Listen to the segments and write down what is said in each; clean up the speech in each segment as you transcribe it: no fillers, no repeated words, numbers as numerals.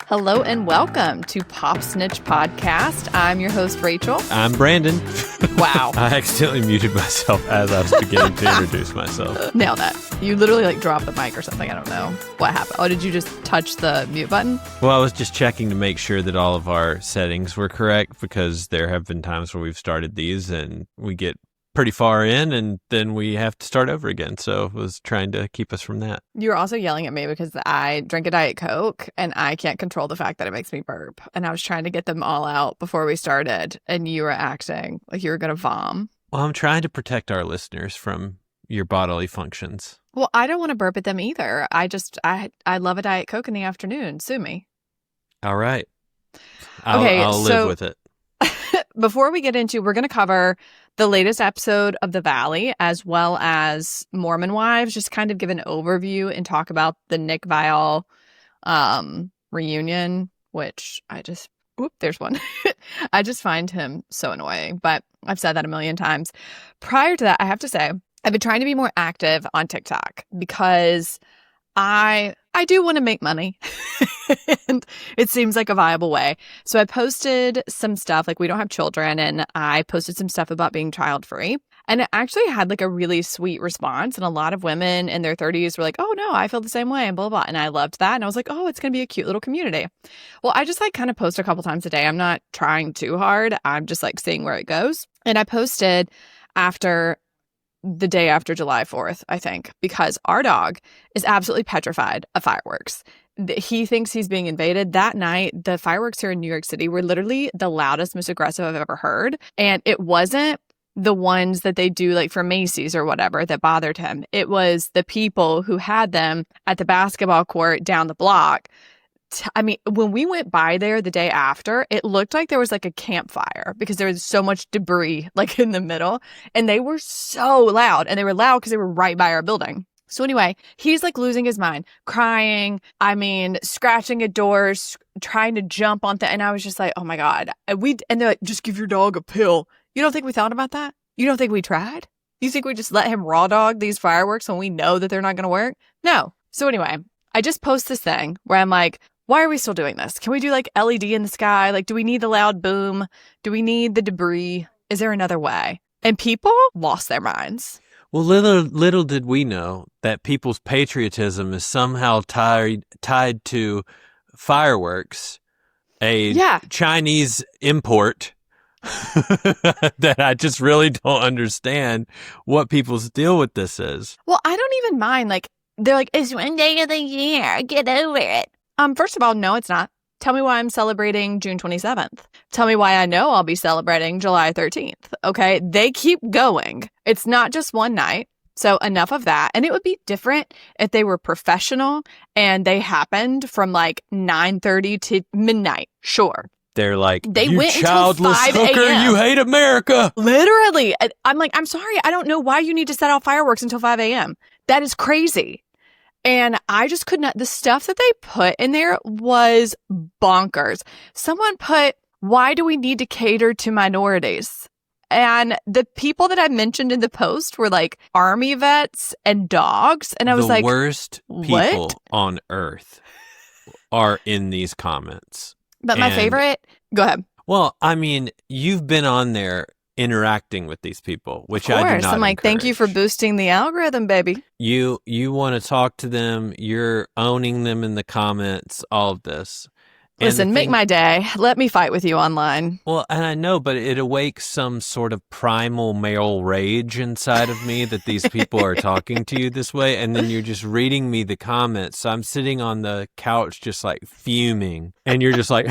Hello and welcome to Pop Snitch Podcast. I'm your host, Rachel. I'm Brandon. Wow. I accidentally muted myself as I was beginning to introduce myself. Nailed that. You literally dropped the mic or something. I don't know what happened. Oh, did you just touch the mute button? Well, I was just checking to make sure that all of our settings were correct because there have been times where we've started these and we get pretty far in and then we have to start over again. So I was trying to keep us from that. You were also yelling at me because I drink a Diet Coke and I can't control the fact that it makes me burp. And I was trying to get them all out before we started. And you were acting like you were going to vom. Well, I'm trying to protect our listeners from your bodily functions. Well, I don't want to burp at them either. I love a Diet Coke in the afternoon. Sue me. All right. I'll live with it. Before we get into, we're going to cover the latest episode of The Valley, as well as Mormon Wives, just kind of give an overview and talk about the Nick Viall reunion, which there's one. I just find him so annoying, but I've said that a million times. Prior to that, I have to say, I've been trying to be more active on TikTok because I do want to make money and it seems like a viable way. So I posted some stuff, like we don't have children, and I posted some stuff about being child free. And it actually had like a really sweet response. And a lot of women in their 30s were like, oh no, I feel the same way and blah, blah, blah. And I loved that. And I was like, oh, it's going to be a cute little community. Well, I just kind of post a couple times a day. I'm not trying too hard. I'm just seeing where it goes. And I posted the day after July 4th, I think, because our dog is absolutely petrified of fireworks. He thinks he's being invaded. That night, the fireworks here in New York City were literally the loudest, most aggressive I've ever heard. And it wasn't the ones that they do for Macy's or whatever that bothered him. It was the people who had them at the basketball court down the block. I mean, when we went by there the day after, it looked like there was a campfire because there was so much debris in the middle, and they were so loud, and they were loud because they were right by our building. So anyway, he's losing his mind, crying. I mean, scratching at doors, trying to jump on and I was just like, oh my God. And they're like, just give your dog a pill. You don't think we thought about that? You don't think we tried? You think we just let him raw dog these fireworks when we know that they're not going to work? No. So anyway, I just post this thing where I'm like, why are we still doing this? Can we do LED in the sky? Do we need the loud boom? Do we need the debris? Is there another way? And people lost their minds. Well, little did we know that people's patriotism is somehow tied to fireworks, a Chinese import that I just really don't understand what people's deal with this is. Well, I don't even mind. They're like, it's one day of the year. Get over it. First of all, no, it's not. Tell me why I'm celebrating June 27th. Tell me why I know I'll be celebrating July 13th. Okay. They keep going. It's not just one night. So enough of that. And it would be different if they were professional and they happened from 9:30 to midnight. Sure. They're like, they you went childless until 5 hooker, a.m. you hate America. Literally. I'm like, I'm sorry. I don't know why you need to set off fireworks until 5 a.m. That is crazy. And I just could not, the stuff that they put in there was bonkers. Someone put, why do we need to cater to minorities? And the people that I mentioned in the post were army vets and dogs. And I was the worst people what? On earth are in these comments. But my favorite, go ahead. Well, I mean, you've been on there interacting with these people, which I do not I'm encourage. Thank you for boosting the algorithm, baby. You want to talk to them. You're owning them in the comments, all of this. Listen, make my day. Let me fight with you online. Well, and I know, but it awakes some sort of primal male rage inside of me that these people are talking to you this way. And then you're just reading me the comments. So I'm sitting on the couch just fuming. And you're just like,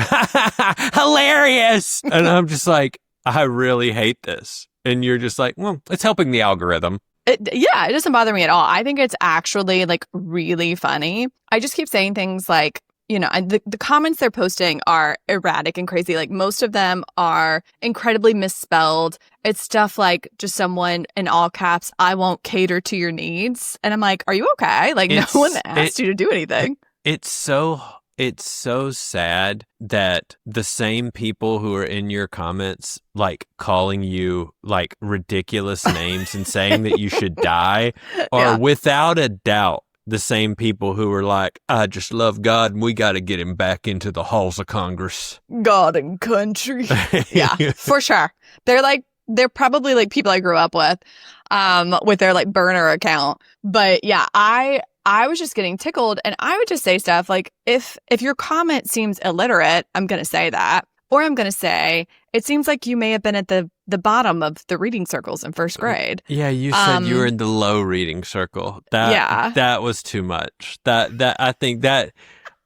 hilarious. And I'm just like, I really hate this. And you're just like, well, it's helping the algorithm. It doesn't bother me at all. I think it's actually really funny. I just keep saying things the comments they're posting are erratic and crazy. Most of them are incredibly misspelled. It's stuff just someone in all caps, I won't cater to your needs. And I'm like, are you okay? No one asked you to do anything. It's so sad that the same people who are in your comments, calling you ridiculous names and saying that you should die are without a doubt the same people who were like, I just love God and we got to get him back into the halls of Congress. God and country. Yeah, for sure. They're probably like people I grew up with their like burner account. But yeah, I was just getting tickled, and I would just say stuff like, if your comment seems illiterate, I'm going to say that. Or I'm going to say, it seems like you may have been at the bottom of the reading circles in first grade. Yeah, you said you were in the low reading circle. That was too much. I think that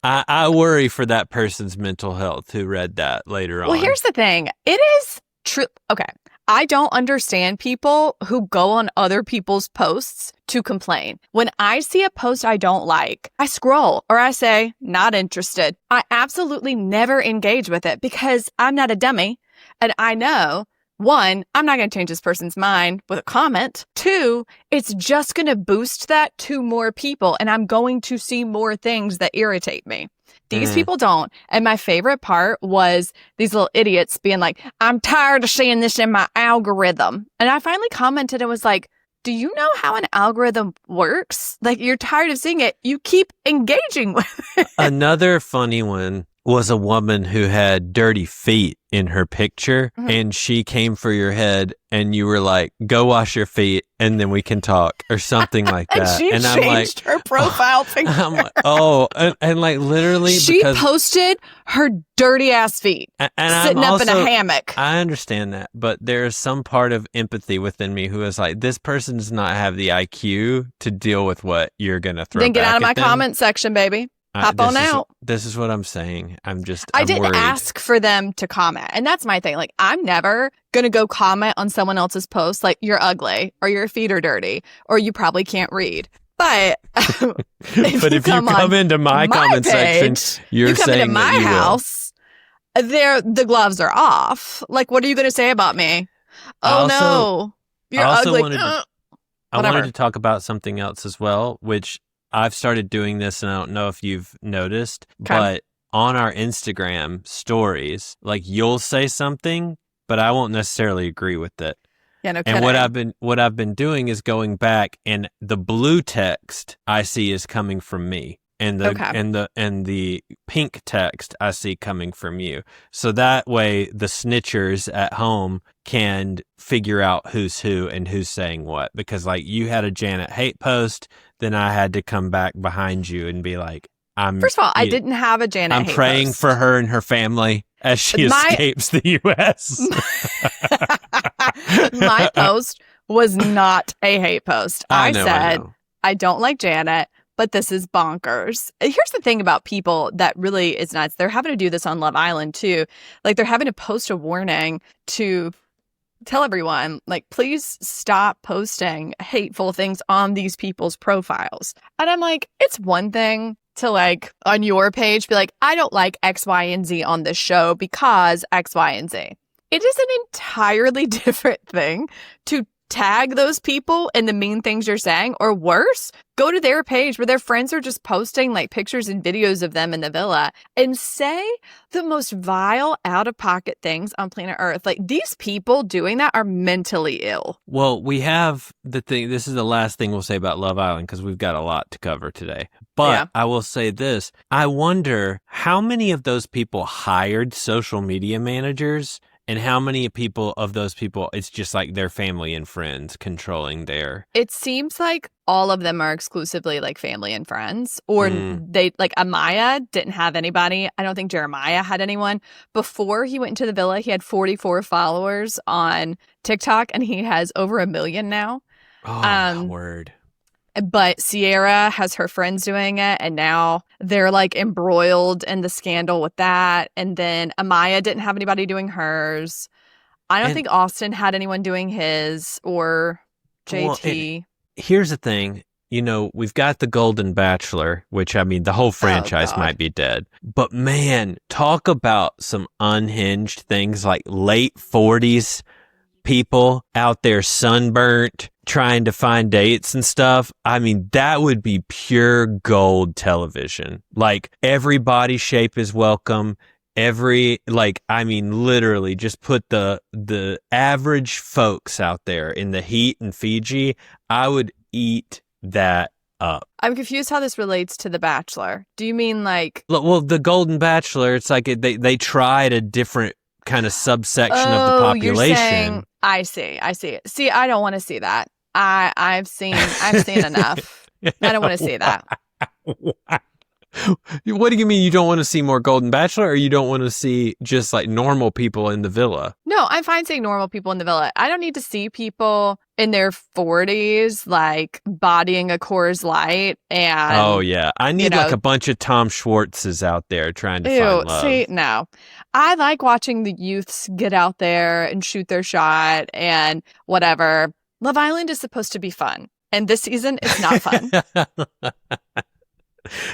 I worry for that person's mental health who read that later on. Well, here's the thing. It is true. Okay. I don't understand people who go on other people's posts to complain. When I see a post I don't like, I scroll or I say, not interested. I absolutely never engage with it because I'm not a dummy. And I know, one, I'm not going to change this person's mind with a comment. Two, it's just going to boost that to more people, and I'm going to see more things that irritate me. These people don't. And my favorite part was these little idiots being like, I'm tired of seeing this in my algorithm. And I finally commented and was like, do you know how an algorithm works? Like, you're tired of seeing it. You keep engaging with it. Another funny one was a woman who had dirty feet in her picture, and she came for your head, and you were like, go wash your feet and then we can talk, or something like that. And she changed her profile picture. I'm like, and like literally she posted her dirty ass feet sitting up in a hammock. I understand that, but there's some part of empathy within me who is like, this person does not have the IQ to deal with what you're gonna throw. Then get back out of my them. comment section, baby. Hop on out. This is what I'm saying. I'm I didn't worried. ask for them to comment. And that's my thing. Like, I'm never going to go comment on someone else's post like, you're ugly, or your feet are dirty, or you probably can't read. But if you come into my comment section, you're saying into my house, the gloves are off. Like, what are you going to say about me? Oh, no, you're ugly. I wanted to talk about something else as well, which I've started doing this, and I don't know if you've noticed, but on our Instagram stories, like, you'll say something, but I won't necessarily agree with it. Yeah, no kidding. And what I've been doing is going back, and the blue text I see is coming from me, and the pink text I see coming from you. So that way the snitchers at home can figure out who's who and who's saying what. Because like, you had a Janet hate post, then I had to come back behind you and be like, first of all, I didn't have a Janet hate post. I'm praying for her and her family as she escapes the U.S. My post was not a hate post. I said, I don't like Janet, but this is bonkers. Here's the thing about people that really is nuts. They're having to do this on Love Island too. Like, they're having to post a warning to tell everyone, like, please stop posting hateful things on these people's profiles. And I'm like, it's one thing to, like, on your page be like, I don't like X, Y, and Z on this show because X, Y, and Z. It is an entirely different thing to tag those people in the mean things you're saying, or worse, go to their page where their friends are just posting like pictures and videos of them in the villa and say the most vile, out-of-pocket things on planet Earth. Like, these people doing that are mentally ill. Well, we have the thing. This is the last thing we'll say about Love Island because we've got a lot to cover today. But I will say this. I wonder how many of those people hired social media managers, and how many of those people, it's just like their family and friends controlling their... It seems like all of them are exclusively like family and friends, or they, like, Amaya didn't have anybody. I don't think Jeremiah had anyone. Before he went into the villa, he had 44 followers on TikTok, and he has over 1 million now. Oh, word. But Sierra has her friends doing it, and now they're like embroiled in the scandal with that. And then Amaya didn't have anybody doing hers. I don't think Austin had anyone doing his, or JT. Well, here's the thing. You know, we've got the Golden Bachelor, which, I mean, the whole franchise might be dead. But man, talk about some unhinged things, like late 40s people out there sunburnt, trying to find dates and stuff. I mean, that would be pure gold television. Like, every body shape is welcome. Literally just put the average folks out there in the heat in Fiji. I would eat that up. I'm confused how this relates to The Bachelor. Do you mean like... Well, the Golden Bachelor, it's like they tried a different kind of subsection of the population. You're saying, I see. See, I don't want to see that. I've seen enough. I don't want to see that. What do you mean you don't want to see more Golden Bachelor, or you don't want to see just like normal people in the villa? No, I'm fine seeing normal people in the villa. I don't need to see people in their 40s like bodying a Coors Light and... Oh, yeah. I need like a bunch of Tom Schwartzes out there trying to find love. See, no. I like watching the youths get out there and shoot their shot and whatever. Love Island is supposed to be fun. And this season, it's not fun.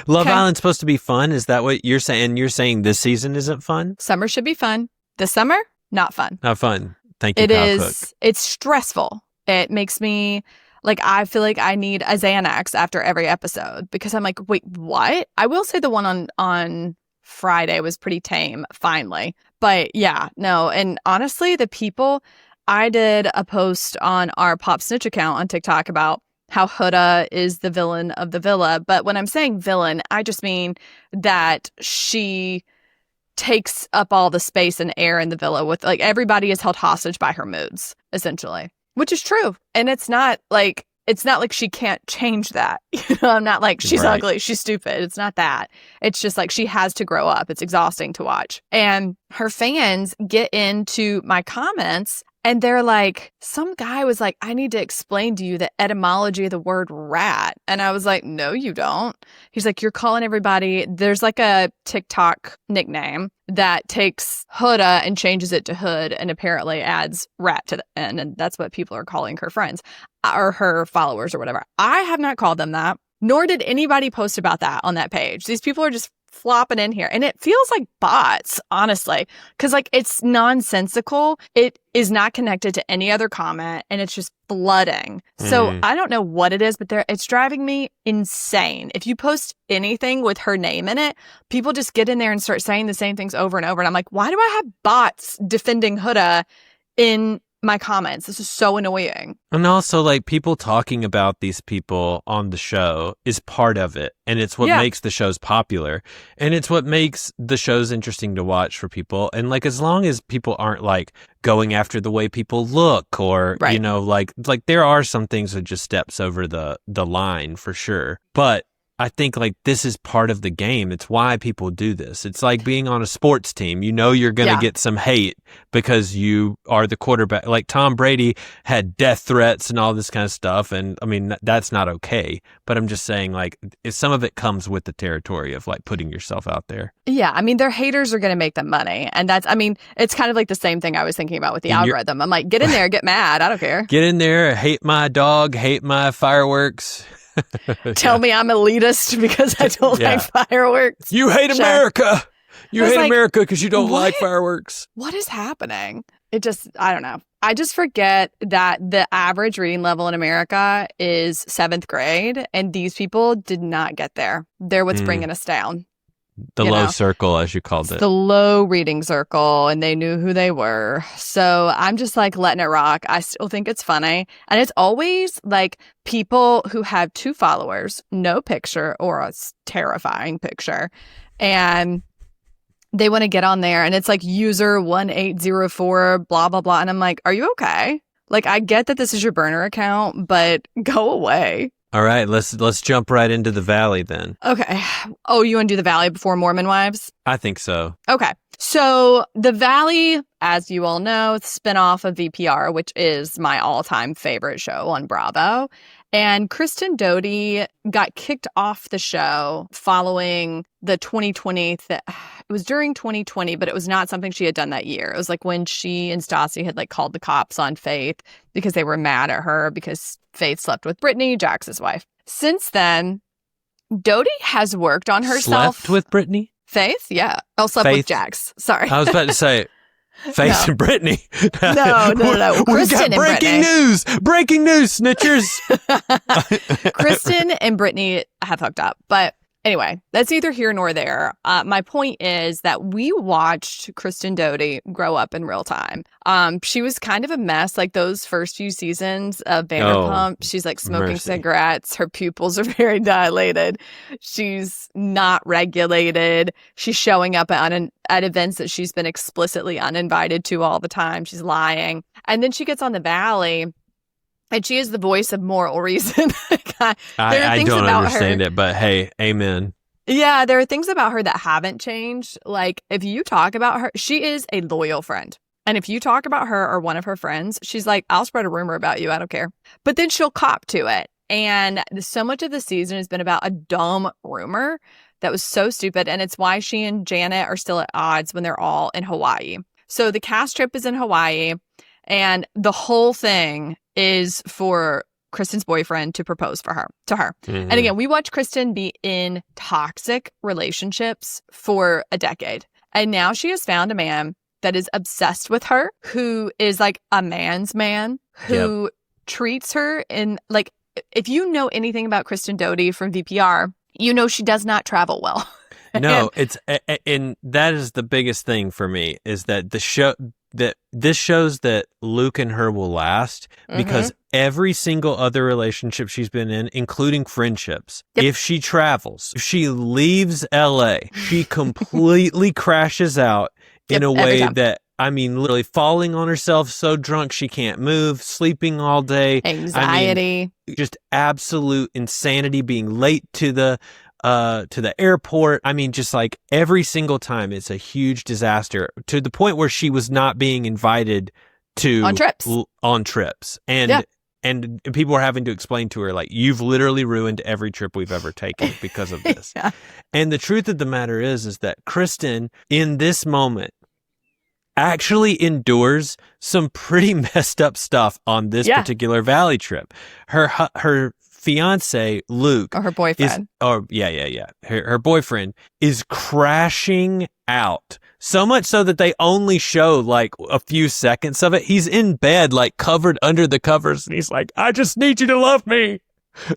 Love Island's supposed to be fun? Is that what you're saying? You're saying this season isn't fun? Summer should be fun. This summer, not fun. Not fun. Thank you, It Kyle is. Cook. It's stressful. It makes me, like, I feel like I need a Xanax after every episode because I'm like, wait, what? I will say the one on Friday was pretty tame, finally. But yeah, no. And honestly, the people, I did a post on our Pop Snitch account on TikTok about how Huda is the villain of the villa. But when I'm saying villain, I just mean that she takes up all the space and air in the villa with, like, everybody is held hostage by her moods, essentially, which is true. And it's not like she can't change that. I'm not like she's ugly, she's stupid. It's not that. It's just like she has to grow up. It's exhausting to watch. And her fans get into my comments and they're like, some guy was like, I need to explain to you the etymology of the word rat. And I was like, no, you don't. He's like, you're calling everybody. There's like a TikTok nickname that takes Huda and changes it to Hood and apparently adds rat to the end. And that's what people are calling her friends or her followers or whatever. I have not called them that, nor did anybody post about that on that page. These people are just flopping in here and it feels like bots, honestly, because like it's nonsensical. It is not connected to any other comment and it's just flooding. So I don't know what it is, but it's driving me insane. If you post anything with her name in it, people just get in there and start saying the same things over and over. And I'm like, why do I have bots defending Huda in my comments? This is so annoying. And also, like, people talking about these people on the show is part of it. And it's what makes the shows popular. And it's what makes the shows interesting to watch for people. And, like, as long as people aren't, like, going after the way people look or, you know, like there are some things that just steps over the line for sure. But I think like this is part of the game. It's why people do this. It's like being on a sports team. You know you're going to get some hate because you are the quarterback. Like Tom Brady had death threats and all this kind of stuff. And I mean, that's not okay. But I'm just saying like if some of it comes with the territory of like putting yourself out there. Yeah. I mean, their haters are going to make them money. And that's, I mean, it's kind of like the same thing I was thinking about with the algorithm. I'm like, get in there, get mad. I don't care. Get in there, hate my dog, hate my fireworks. Tell me I'm elitist because I don't like fireworks. You hate America. You hate America because you don't like fireworks. What is happening? It just, I don't know. I just forget that the average reading level in America is 7th grade, and these people did not get there. They're what's bringing us down. The low circle, as you called it. The low reading circle, and they knew who they were. So I'm just like letting it rock. I still think it's funny. And it's always like people who have 2 followers, no picture or a terrifying picture. And they want to get on there and it's like user 1804, blah, blah, blah. And I'm like, are you okay? Like, I get that this is your burner account, but go away. All right, let's jump right into the Valley then. Okay. Oh, you want to do the Valley before Mormon Wives? I think so. Okay. So the Valley, as you all know, it's a spinoff of VPR, which is my all-time favorite show on Bravo. And Kristen Doty got kicked off the show following the 2020. It was during 2020, but it was not something she had done that year. It was like when she and Stassi had like called the cops on Faith because they were mad at her because Faith slept with Brittany, Jax's wife. Since then, Doty has worked on herself. Slept with Brittany? Faith? Yeah. Oh, slept with Jax. Sorry. I was about to say Faith and Brittany. No. We got breaking news. Breaking news, snitchers. Kristen and Brittany have hooked up, but Anyway, that's neither here nor there. My point is that we watched Kristen Doty grow up in real time. She was kind of a mess, like those first few seasons of Vanderpump. She's like smoking cigarettes. Her pupils are very dilated. She's not regulated. She's showing up at events that she's been explicitly uninvited to all the time. She's lying. And then she gets on the Valley. And she is the voice of moral reason. I don't understand it, but hey, amen. Yeah, there are things about her that haven't changed. Like, if you talk about her, she is a loyal friend. And if you talk about her or one of her friends, she's like, I'll spread a rumor about you. I don't care. But then she'll cop to it. And so much of the season has been about a dumb rumor that was so stupid. And it's why she and Janet are still at odds when they're all in Hawaii. So the cast trip is in Hawaii. And the whole thing is for Kristen's boyfriend to propose to her. Mm-hmm. And again, we watch Kristen be in toxic relationships for a decade. And now she has found a man that is obsessed with her, who is like a man's man, who treats her in like, if you know anything about Kristen Doty from VPR, you know she does not travel well. No, and that is the biggest thing for me, is that this shows that Luke and her will last, because every single other relationship she's been in, including friendships, if she travels, if she leaves LA, she completely crashes out in a way that, I mean, literally falling on herself, so drunk she can't move, sleeping all day, anxiety, just absolute insanity, being late to the airport. I mean, just like every single time, it's a huge disaster, to the point where she was not being invited to on trips. And people were having to explain to her, like, you've literally ruined every trip we've ever taken because of this. And the truth of the matter is that Kristen, in this moment, actually endures some pretty messed up stuff on this particular Valley trip. Her fiance Luke, or her boyfriend, her boyfriend is crashing out, so much so that they only show like a few seconds of it. He's in bed, like covered under the covers, and he's like, I just need you to love me.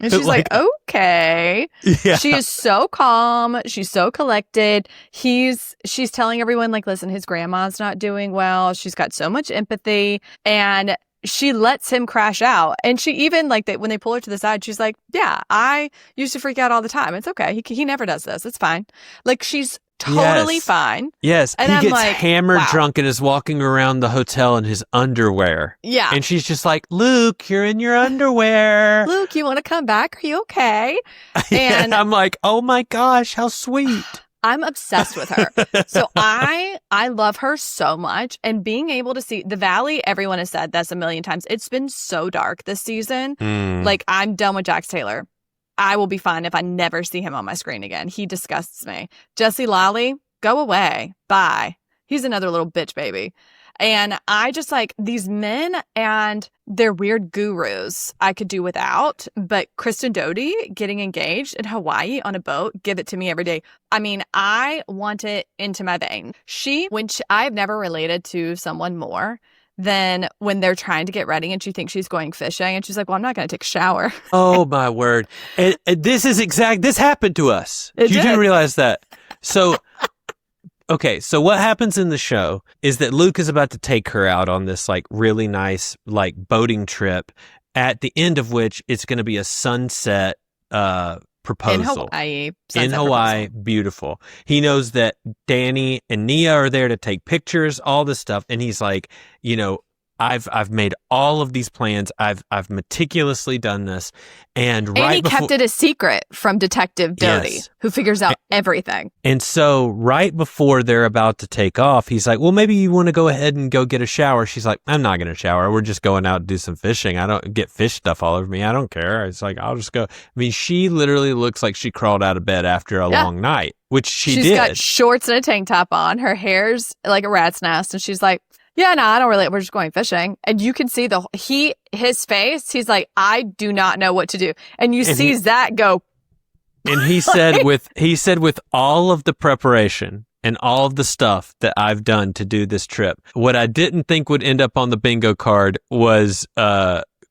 And she's like, okay. Yeah. She is so calm. She's so collected. She's telling everyone, like, listen, his grandma's not doing well. She's got so much empathy, and she lets him crash out. And she even, like, when they pull her to the side, she's like, yeah, I used to freak out all the time. It's okay. He never does this. It's fine. Like, she's totally fine. Yes. And he I'm gets like, hammered drunk and is walking around the hotel in his underwear. Yeah. And she's just like, Luke, you're in your underwear. Luke, you want to come back? Are you okay? And I'm like, oh my gosh, how sweet. I'm obsessed with her. So I love her so much. And being able to see the Valley, everyone has said this a million times, it's been so dark this season. Like, I'm done with Jax Taylor. I will be fine if I never see him on my screen again. He disgusts me. Jesse Lally, go away. Bye. He's another little bitch baby. And I just like these men and their weird gurus I could do without. But Kristen Doty getting engaged in Hawaii on a boat, give it to me every day. I mean, I want it into my vein. I've never related to someone more than when they're trying to get ready and she thinks she's going fishing and she's like, well, I'm not going to take a shower. Oh my word. And this happened to us. You didn't realize that. So, okay. So what happens in the show is that Luke is about to take her out on this like really nice, like boating trip, at the end of which it's going to be a sunset, proposal. In Hawaii. Beautiful. He knows that Danny and Nia are there to take pictures, all this stuff. And he's like, you know, I've made all of these plans. I've meticulously done this. And he kept it a secret from Detective Doty, who figures out everything. And so right before they're about to take off, he's like, well, maybe you want to go ahead and go get a shower. She's like, I'm not going to shower. We're just going out and do some fishing. I don't get fish stuff all over me. I don't care. It's like, I'll just go. I mean, she literally looks like she crawled out of bed after a long night, which she's did. Got shorts and a tank top on. Her hair's like a rat's nest. And she's like, yeah, no, I don't really, we're just going fishing. And you can see his face, he's like, I do not know what to do. And you see Zach go. And he said with all of the preparation and all of the stuff that I've done to do this trip, what I didn't think would end up on the bingo card was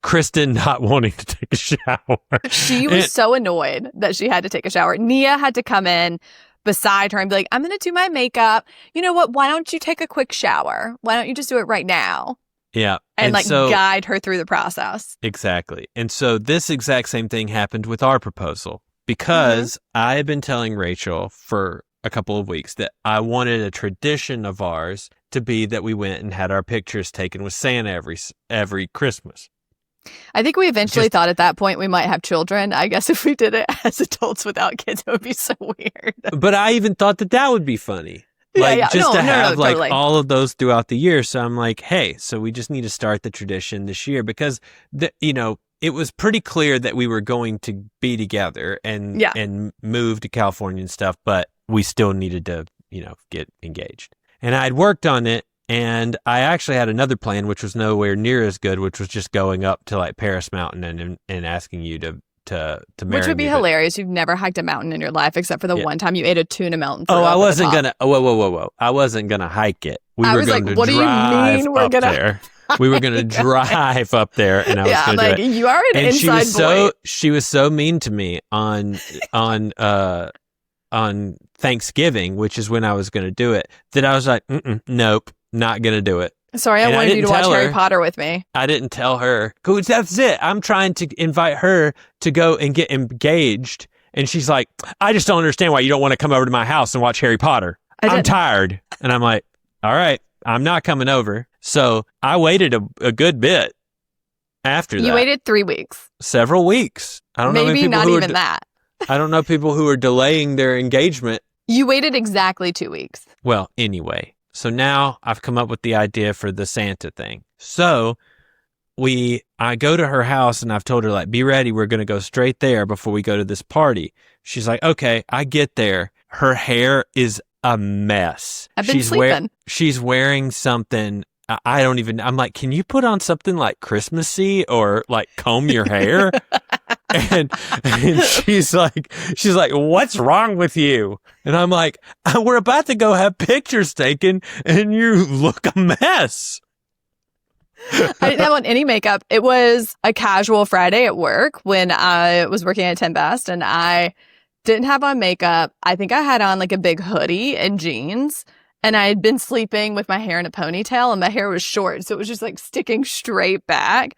Kristen not wanting to take a shower. She was so annoyed that she had to take a shower. Nia had to come in beside her and be like, I'm going to do my makeup. You know what? Why don't you take a quick shower? Why don't you just do it right now? Yeah. And like guide her through the process. Exactly. And so this exact same thing happened with our proposal because I had been telling Rachel for a couple of weeks that I wanted a tradition of ours to be that we went and had our pictures taken with Santa every Christmas. I think we eventually thought at that point we might have children. I guess if we did it as adults without kids, it would be so weird. But I even thought that would be funny. Like to have totally. All of those throughout the year. So I'm like, hey, so we just need to start the tradition this year because it was pretty clear that we were going to be together and move to California and stuff, but we still needed to, get engaged. And I'd worked on it. And I actually had another plan, which was nowhere near as good, which was just going up to like Paris Mountain and asking you to marry me. Which would be hilarious. You've never hiked a mountain in your life except for the one time you ate a tuna mountain. I wasn't gonna. Whoa! I wasn't gonna hike it. We were going to drive up there. We were going to drive up there, and I was going to do it. You are an inside boy. She was so mean to me on Thanksgiving, which is when I was going to do it, that I was like, nope. Not going to do it. Sorry, I wanted you to watch Harry Potter with me. I didn't tell her. That's it. I'm trying to invite her to go and get engaged. And she's like, I just don't understand why you don't want to come over to my house and watch Harry Potter. I'm tired. And I'm like, all right, I'm not coming over. So I waited a good bit after that. You waited 3 weeks. Several weeks. I don't know. Maybe not even that. I don't know people who are delaying their engagement. You waited exactly 2 weeks. Well, anyway. So now I've come up with the idea for the Santa thing. So I go to her house and I've told her, like, be ready. We're going to go straight there before we go to this party. She's like, okay, I get there. Her hair is a mess. I've been sleeping. She's wearing something. I'm like, can you put on something like Christmassy or like comb your hair? And she's like, what's wrong with you? And I'm like, we're about to go have pictures taken and you look a mess. I didn't have on any makeup. It was a casual Friday at work when I was working at 10 Best and I didn't have on makeup. I think I had on like a big hoodie and jeans. And I had been sleeping with my hair in a ponytail and my hair was short. So it was just like sticking straight back.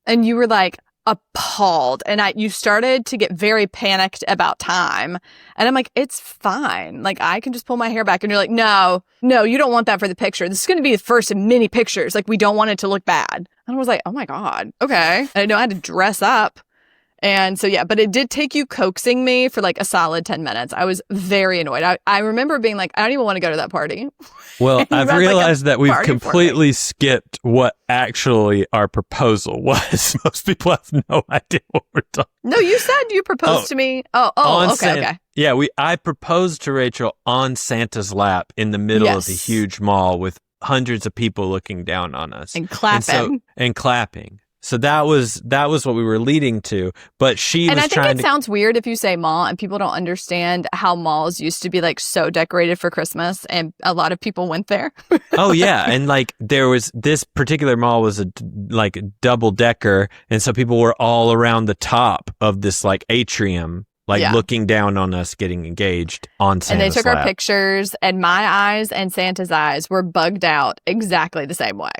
And you were like appalled. And you started to get very panicked about time. And I'm like, it's fine. Like I can just pull my hair back. And you're like, no, you don't want that for the picture. This is going to be the first of many pictures. Like we don't want it to look bad. And I was like, oh my God. Okay. I know I had to dress up. And so, yeah, but it did take you coaxing me for like a solid 10 minutes. I was very annoyed. I remember being like, I don't even want to go to that party. Well, I've realized that we've completely skipped what actually our proposal was. Most people have no idea what we're talking about. No, you said you proposed to me. Okay. Yeah, I proposed to Rachel on Santa's lap in the middle of the huge mall with hundreds of people looking down on us. And clapping. And clapping. So that was what we were leading to, but she was trying to... And I think it sounds weird if you say mall and people don't understand how malls used to be like so decorated for Christmas and a lot of people went there. Oh yeah, and like there was this particular mall was a like double decker, and so people were all around the top of this like atrium, like looking down on us getting engaged on Santa's And they took lap. our pictures, and my eyes and Santa's eyes were bugged out exactly the same way.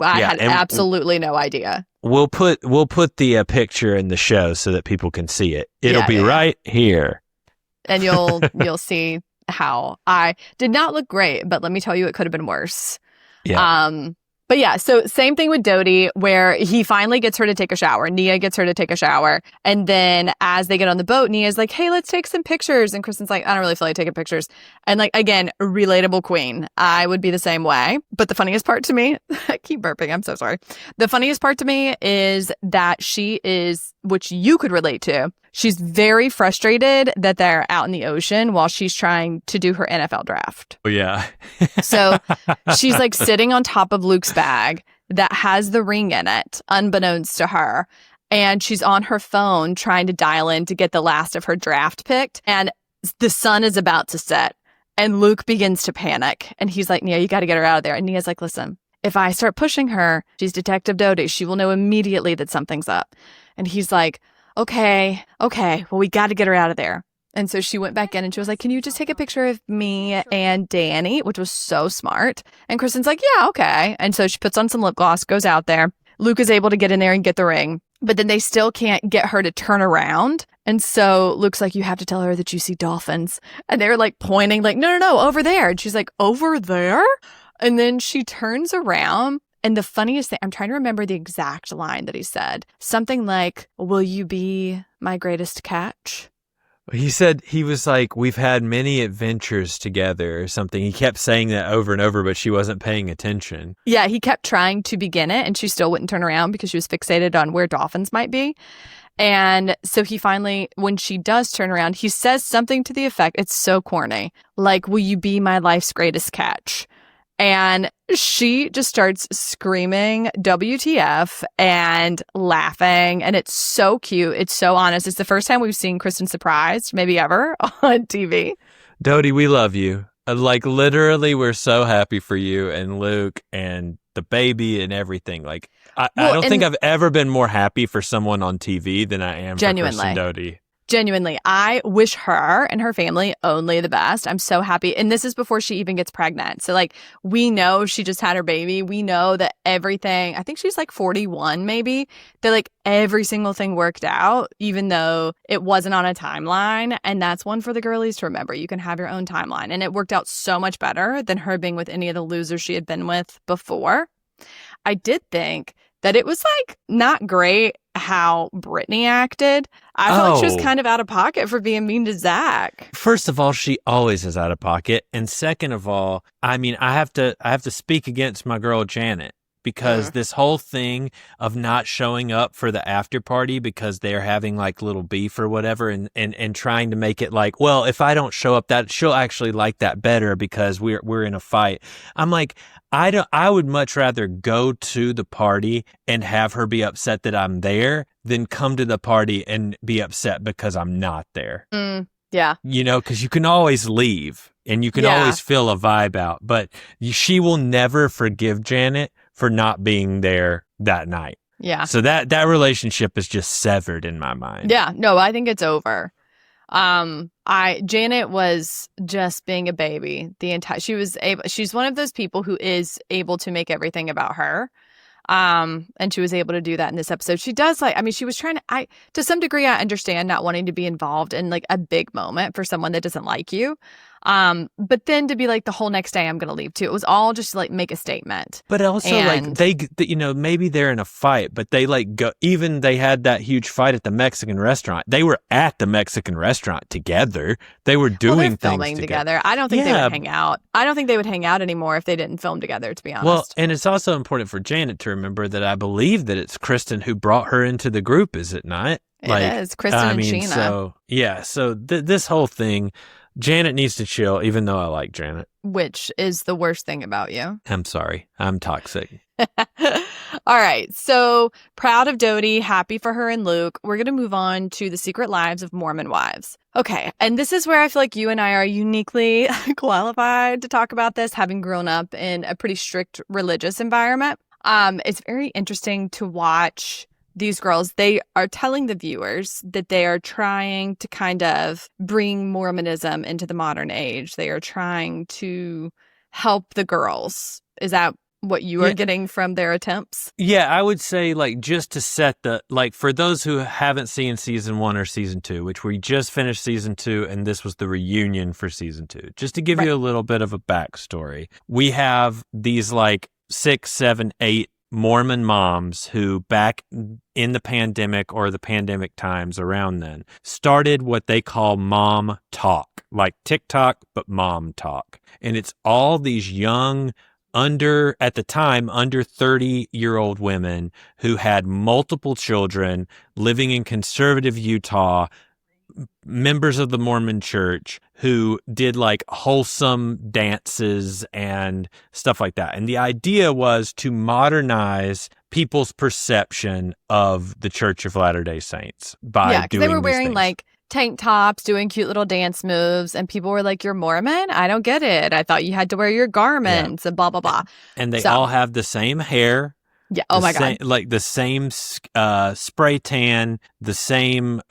I had absolutely no idea. We'll put the picture in the show so that people can see it. It'll be right here. And you'll see how I did not look great, but let me tell you, it could have been worse. Yeah. But yeah, so same thing with Doty, where he finally gets her to take a shower. Nia gets her to take a shower. And then as they get on the boat, Nia's like, hey, let's take some pictures. And Kristen's like, I don't really feel like taking pictures. And like, again, relatable queen. I would be the same way. But the funniest part to me, I keep burping, I'm so sorry. The funniest part to me is that she is, which you could relate to, she's very frustrated that they're out in the ocean while she's trying to do her NFL draft. Oh, yeah. So she's like sitting on top of Luke's bag that has the ring in it, unbeknownst to her. And she's on her phone trying to dial in to get the last of her draft picked. And the sun is about to set. And Luke begins to panic. And he's like, Nia, you got to get her out of there. And Nia's like, listen, if I start pushing her, she's Detective Doty. She will know immediately that something's up. And he's like, okay, well, we got to get her out of there. And so she went back in and she was like, can you just take a picture of me and Danny, which was so smart. And Kristen's like, yeah, okay. And so she puts on some lip gloss, goes out there. Luke is able to get in there and get the ring, but then they still can't get her to turn around. And so Luke's like, you have to tell her that you see dolphins. And they're like pointing like, no, over there. And she's like, over there? And then she turns around. And the funniest thing, I'm trying to remember the exact line that he said. Something like, will you be my greatest catch? He said, he was like, we've had many adventures together or something. He kept saying that over and over, but she wasn't paying attention. Yeah, he kept trying to begin it and she still wouldn't turn around because she was fixated on where dolphins might be. And so he finally, when she does turn around, he says something to the effect, it's so corny, like, will you be my life's greatest catch? And she just starts screaming WTF and laughing. And it's so cute. It's so honest. It's the first time we've seen Kristen surprised, maybe ever, on TV. Doty, we love you. Like, literally, we're so happy for you and Luke and the baby and everything. Like, I don't think I've ever been more happy for someone on TV than I am for Kristen Doty. Genuinely, I wish her and her family only the best. I'm so happy. And this is before she even gets pregnant. So, like, we know she just had her baby. We know that everything, I think she's like 41 maybe, that like every single thing worked out, even though it wasn't on a timeline. And that's one for the girlies to remember. You can have your own timeline. And it worked out so much better than her being with any of the losers she had been with before. I did think that it was like not great how Brittany acted. I felt like she was kind of out of pocket for being mean to Zach. First of all, she always is out of pocket. And second of all, I mean, I have to speak against my girl Janet. Because this whole thing of not showing up for the after party because they're having like little beef or whatever and trying to make it like, well, if I don't show up, that she'll actually like that better because we're in a fight. I'm like, I would much rather go to the party and have her be upset that I'm there than come to the party and be upset because I'm not there. Yeah. You know, because you can always leave and you can always feel a vibe out, but she will never forgive Janet for not being there that night. Yeah. So that relationship is just severed in my mind. Yeah. No, I think it's over. Janet was just being a baby she's one of those people who is able to make everything about her. And she was able to do that in this episode. She does she was trying to some degree, I understand not wanting to be involved in like a big moment for someone that doesn't like you. But then to be like the whole next day I'm going to leave too. It was all just to like make a statement. But also like they, maybe they're in a fight, but they like go, even they had that huge fight at the Mexican restaurant. They were at the Mexican restaurant together. They were doing filming together. I don't think they would hang out. I don't think they would hang out anymore if they didn't film together, to be honest. Well, and it's also important for Janet to remember that I believe that it's Kristen who brought her into the group, is it not? It is. Kristen and Sheena. So this whole thing, Janet needs to chill, even though I like Janet. Which is the worst thing about you. I'm sorry. I'm toxic. All right. So proud of Doty, happy for her and Luke. We're going to move on to the secret lives of Mormon wives. Okay. And this is where I feel like you and I are uniquely qualified to talk about this, having grown up in a pretty strict religious environment. It's very interesting to watch these girls. They are telling the viewers that they are trying to kind of bring Mormonism into the modern age. They are trying to help the girls. Is that what you are getting from their attempts? Yeah, I would say like just to set for those who haven't seen season 1 or season 2, which we just finished season 2 and this was the reunion for season 2, just to give you a little bit of a backstory. We have these like 6, 7, 8 Mormon moms who back in the pandemic or the pandemic times around then started what they call mom talk, like TikTok, but mom talk. And it's all these young under 30-year-old women who had multiple children living in conservative Utah, members of the Mormon church who did like wholesome dances and stuff like that. And the idea was to modernize people's perception of the Church of Latter-day Saints by doing they were wearing things. like tank tops, doing cute little dance moves. And people were like, you're Mormon? I don't get it. I thought you had to wear your garments and blah, blah, blah. And they all have the same hair. Yeah. Oh my God. Like the same spray tan, the same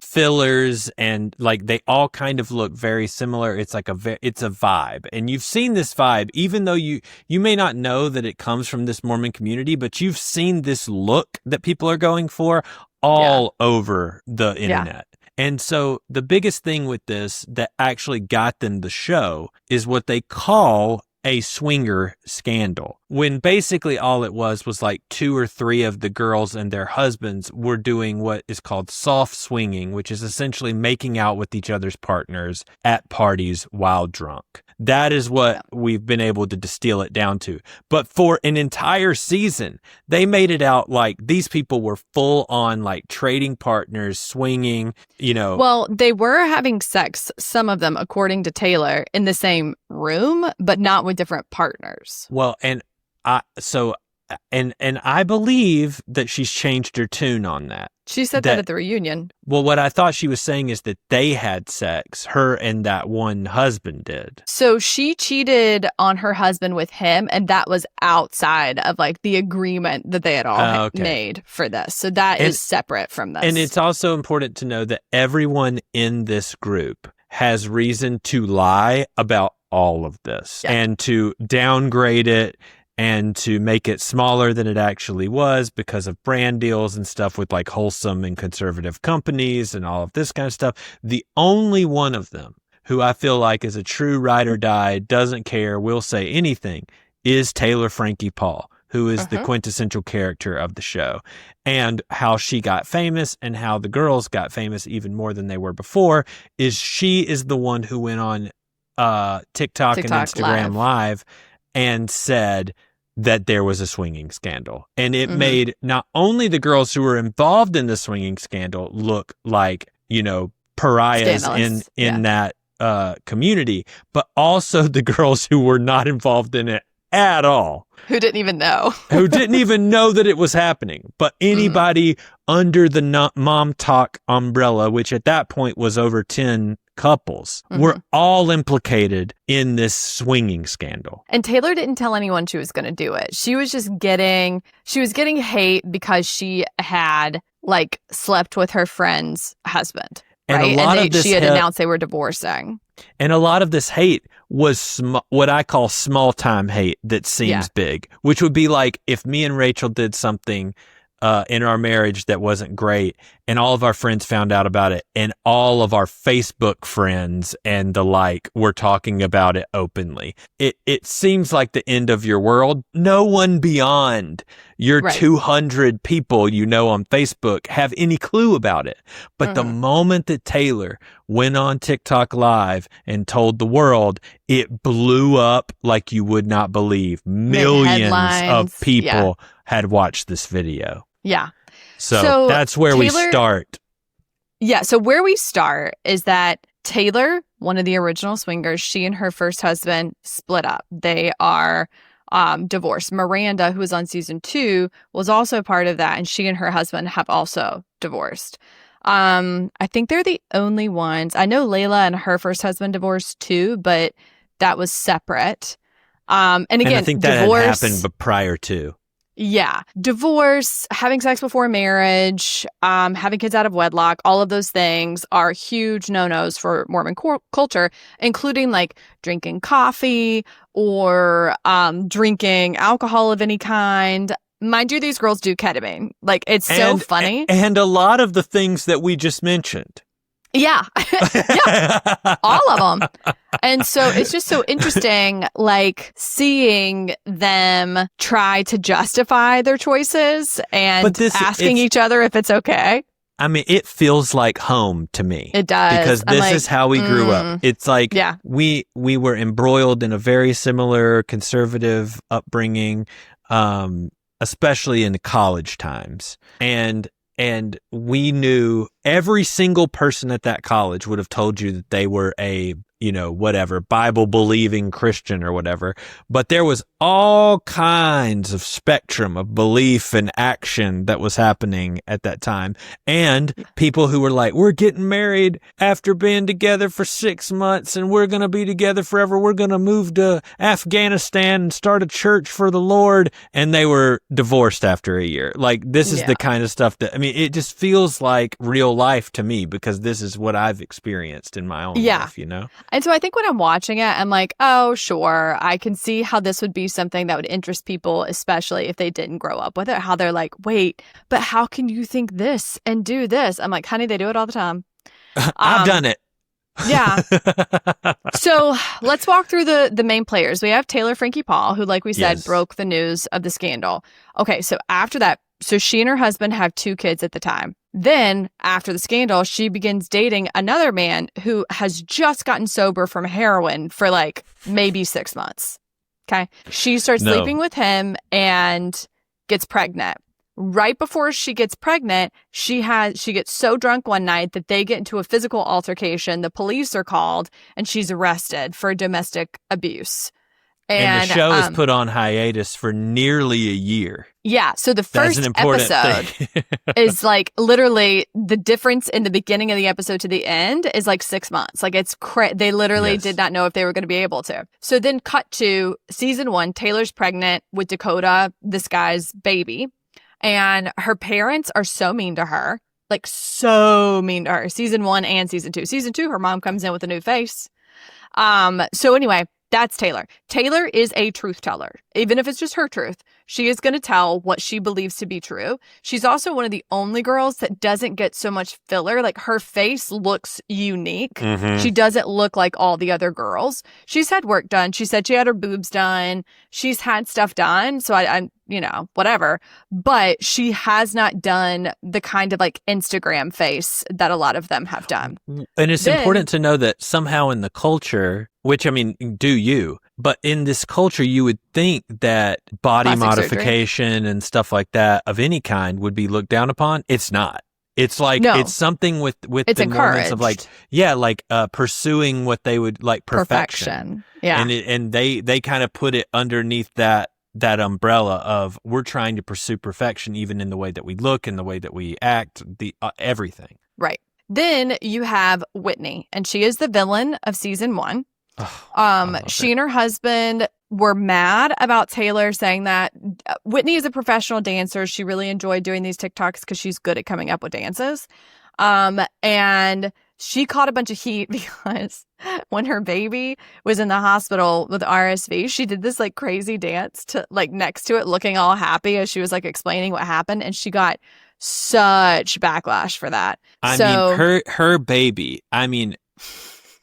fillers, and like they all kind of look very similar. It's like it's a vibe, and you've seen this vibe, even though you may not know that it comes from this Mormon community, but you've seen this look that people are going for all over the internet. And so the biggest thing with this that actually got them the show is what they call a swinger scandal, when basically all it was like 2 or 3 of the girls and their husbands were doing what is called soft swinging, which is essentially making out with each other's partners at parties while drunk. That is what we've been able to distill it down to. But for an entire season, they made it out like these people were full on like trading partners, swinging, Well, they were having sex, some of them, according to Taylor, in the same room, but not with different partners. Well, and I believe that she's changed her tune on that. She said that at the reunion. Well, what I thought she was saying is that they had sex, her and that one husband did. So she cheated on her husband with him, and that was outside of like the agreement that they had all made for this. So that is separate from this. And it's also important to know that everyone in this group has reason to lie about all of this and to downgrade it and to make it smaller than it actually was because of brand deals and stuff with like wholesome and conservative companies and all of this kind of stuff. The only one of them who I feel like is a true ride or die, doesn't care, will say anything, is Taylor Frankie Paul, who is the quintessential character of the show. And how she got famous and how the girls got famous even more than they were before is she is the one who went on TikTok and Instagram Live and said that there was a swinging scandal. And it made not only the girls who were involved in the swinging scandal look like, pariahs in that community, but also the girls who were not involved in it at all. Who didn't even know. Who didn't even know that it was happening. But anybody under the Mom Talk umbrella, which at that point was over 10 couples, were all implicated in this swinging scandal. And Taylor didn't tell anyone she was going to do it. She was just getting hate because she had like slept with her friend's husband. And right? a lot of this she had announced they were divorcing. And a lot of this hate was what I call small time hate that seems big, which would be like if me and Rachel did something in our marriage that wasn't great and all of our friends found out about it and all of our Facebook friends and the like were talking about it openly. It seems like the end of your world. No one beyond your 200 people on Facebook have any clue about it. But the moment that Taylor went on TikTok Live and told the world, it blew up like you would not believe. Millions of people had watched this video. Yeah. So that's where we start. Yeah. So where we start is that Taylor, one of the original swingers, she and her first husband split up. They are divorced. Miranda, who was on season 2, was also part of that. And she and her husband have also divorced. I think they're the only ones. I know Layla and her first husband divorced too, but that was separate. And again, I think that had happened but prior to. Yeah. Divorce, having sex before marriage, having kids out of wedlock, all of those things are huge no-nos for Mormon culture, including like drinking coffee or drinking alcohol of any kind. Mind you, these girls do ketamine. Like, it's so funny. And a lot of the things that we just mentioned. Yeah. Yeah. All of them. And so it's just so interesting, like, seeing them try to justify their choices and asking each other if it's okay. I mean, it feels like home to me. It does. Because this is how we grew up. It's like we were embroiled in a very similar conservative upbringing, especially in the college times. And we knew every single person at that college would have told you that they were a whatever, Bible believing Christian or whatever. But there was all kinds of spectrum of belief and action that was happening at that time. And people who were like, we're getting married after being together for 6 months and we're going to be together forever. We're going to move to Afghanistan and start a church for the Lord. And they were divorced after a year. Like, this is the kind of stuff that, it just feels like real life to me because this is what I've experienced in my own life, And so I think when I'm watching it, I'm like, oh, sure, I can see how this would be something that would interest people, especially if they didn't grow up with it, how they're like, wait, but how can you think this and do this? I'm like, honey, they do it all the time. I've done it. Yeah. So let's walk through the main players. We have Taylor Frankie Paul, who, like we said, broke the news of the scandal. Okay, so after that, so she and her husband have 2 kids at the time. Then, after the scandal, she begins dating another man who has just gotten sober from heroin for like maybe 6 months. Okay. She starts sleeping with him and gets pregnant. Right before she gets pregnant, she gets so drunk one night that they get into a physical altercation. The police are called and she's arrested for domestic abuse. And the show is put on hiatus for nearly a year. Yeah. So the first episode is like literally the difference in the beginning of the episode to the end is like 6 months. Like it's they literally did not know if they were going to be able to. So then cut to season 1, Taylor's pregnant with Dakota, this guy's baby. And her parents are so mean to her, like so mean to her. Season 1 and season 2. Season 2, her mom comes in with a new face. So anyway, that's Taylor. Taylor is a truth teller. Even if it's just her truth, she is going to tell what she believes to be true. She's also one of the only girls that doesn't get so much filler. Like her face looks unique. Mm-hmm. She doesn't look like all the other girls. She's had work done. She said she had her boobs done. She's had stuff done. So I whatever. But she has not done the kind of like Instagram face that a lot of them have done. And it's important to know that somehow in the culture, which do you, but in this culture, you would think that body modification and stuff like that of any kind would be looked down upon. It's not. It's like, it's something with the Mormons of like, pursuing what they would like perfection. Yeah. And they kind of put it underneath that umbrella of we're trying to pursue perfection, even in the way that we look and the way that we act, everything. Right. Then you have Whitney, and she is the villain of season 1. She and her husband were mad about Taylor saying that Whitney is a professional dancer. She really enjoyed doing these TikToks because she's good at coming up with dances. And she caught a bunch of heat because when her baby was in the hospital with RSV, she did this like crazy dance to like next to it, looking all happy as she was like explaining what happened. And she got such backlash for that. I mean, her baby, forgive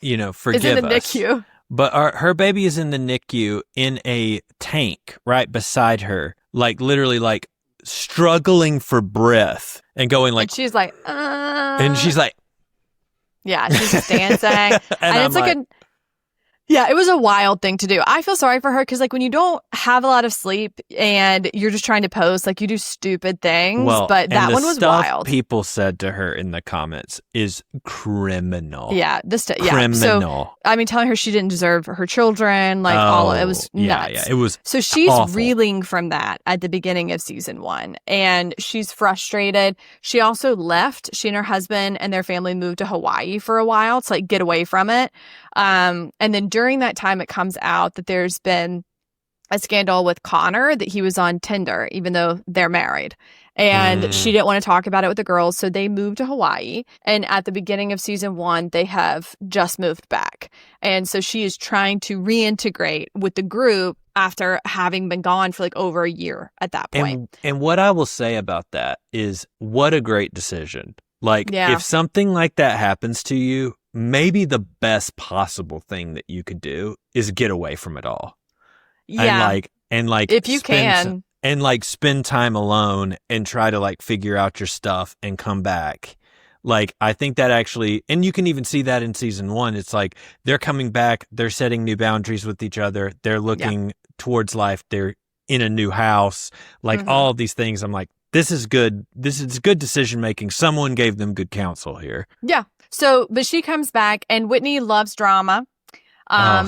is in the us. NICU. But her baby is in the NICU in a tank right beside her, like literally like struggling for breath and going like, and she's like, and she's like, yeah, she's just dancing. and it's like it was a wild thing to do. I feel sorry for her because like when you don't have a lot of sleep and you're just trying to post, like you do stupid things. But that one was wild. People said to her in the comments is criminal. Yeah, criminal. So, telling her she didn't deserve her children, like it was nuts. Yeah, it was. So she's awful. reeling from that at the beginning of season 1, and she's frustrated. She also left. She and her husband and their family moved to Hawaii for a while to like get away from it. And then during that time, it comes out that there's been a scandal with Connor, that he was on Tinder, even though they're married. And she didn't want to talk about it with the girls, so they moved to Hawaii. And at the beginning of season 1, they have just moved back. And so she is trying to reintegrate with the group after having been gone for like over a year at that point. And what I will say about that is what a great decision. Like, if something like that happens to you, maybe the best possible thing that you could do is get away from it all. Yeah. And if you can. And like spend time alone and try to like figure out your stuff and come back. Like, I think that actually, and you can even see that in season 1. It's like they're coming back. They're setting new boundaries with each other. They're looking towards life. They're in a new house, like all of these things. I'm like, this is good. This is good decision making. Someone gave them good counsel here. Yeah. So, but she comes back, and Whitney loves drama.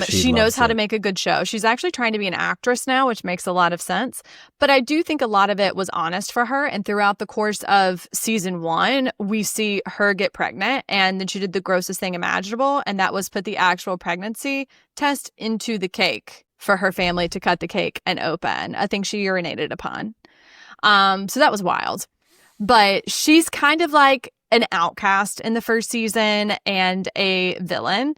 She knows loves how to it. make a good show. She's actually trying to be an actress now, which makes a lot of sense. But I do think a lot of it was honest for her. And throughout the course of season 1, we see her get pregnant. And then she did the grossest thing imaginable. And that was put the actual pregnancy test into the cake for her family to cut the cake and open. I think she urinated upon. So that was wild. But she's kind of like an outcast in the first season and a villain.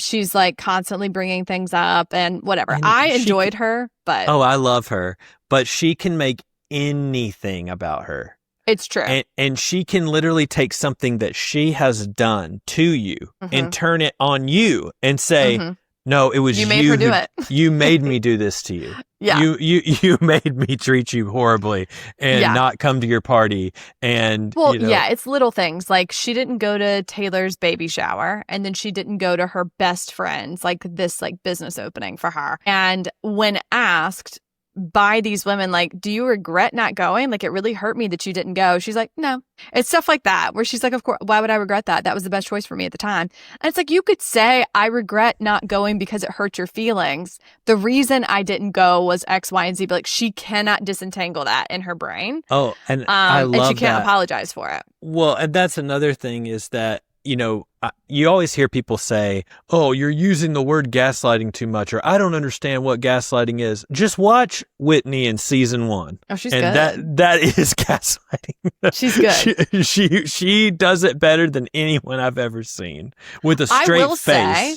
She's like constantly bringing things up and whatever. And I enjoyed her, but oh, I love her, but she can make anything about her. it's true. And she can literally take something that she has done to you and turn it on you and say, no, it was You made her do it. You made me do this to you. Yeah. You made me treat you horribly and not come to your party. And well, yeah, it's little things like she didn't go to Taylor's baby shower, and then she didn't go to her best friend's like this like business opening for her. And when asked by these women, like, do you regret not going? Like, it really hurt me that you didn't go. She's like, no. It's stuff like that where she's like, of course, why would I regret that? That was the best choice for me at the time. And it's like, you could say, I regret not going because it hurt your feelings. The reason I didn't go was X, Y, and Z. But like, she cannot disentangle that in her brain. Oh, and I love that. And she can't apologize for it. Well, and that's another thing is that, you always hear people say, oh, you're using the word gaslighting too much, or I don't understand what gaslighting is. Just watch Whitney in season 1. Oh, she's and good. That is gaslighting. She's good. She does it better than anyone I've ever seen with a straight face. Say,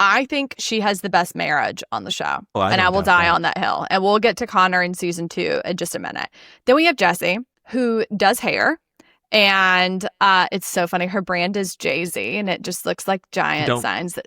I think she has the best marriage on the show. Well, and I will die on that hill. And we'll get to Connor in season 2 in just a minute. Then we have Jessie, who does hair. And it's so funny. Her brand is Jay-Z, and it just looks like giant signs that.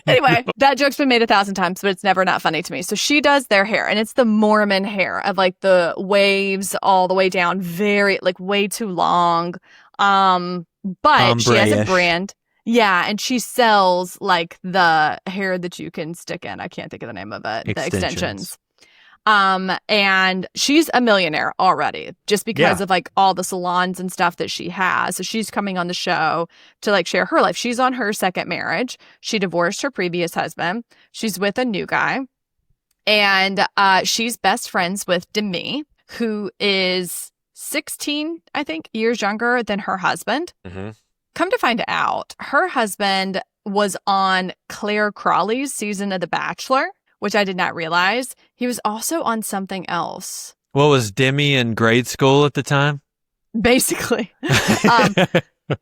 Anyway, that joke's been made 1,000 times, but it's never not funny to me. So she does their hair, and it's the Mormon hair of like the waves all the way down, very like way too long. But she has a brand. Yeah, and she sells like the hair that you can stick in. I can't think of the name of it. The extensions. And she's a millionaire already just because of like all the salons and stuff that she has. So she's coming on the show to like share her life. She's on her second marriage. She divorced her previous husband. She's with a new guy. And she's best friends with Demi, who is 16, I think, years younger than her husband. Come to find out, her husband was on Claire Crawley's season of The Bachelor, which I did not realize. He was also on something else. What was Demi in grade school at the time? Basically.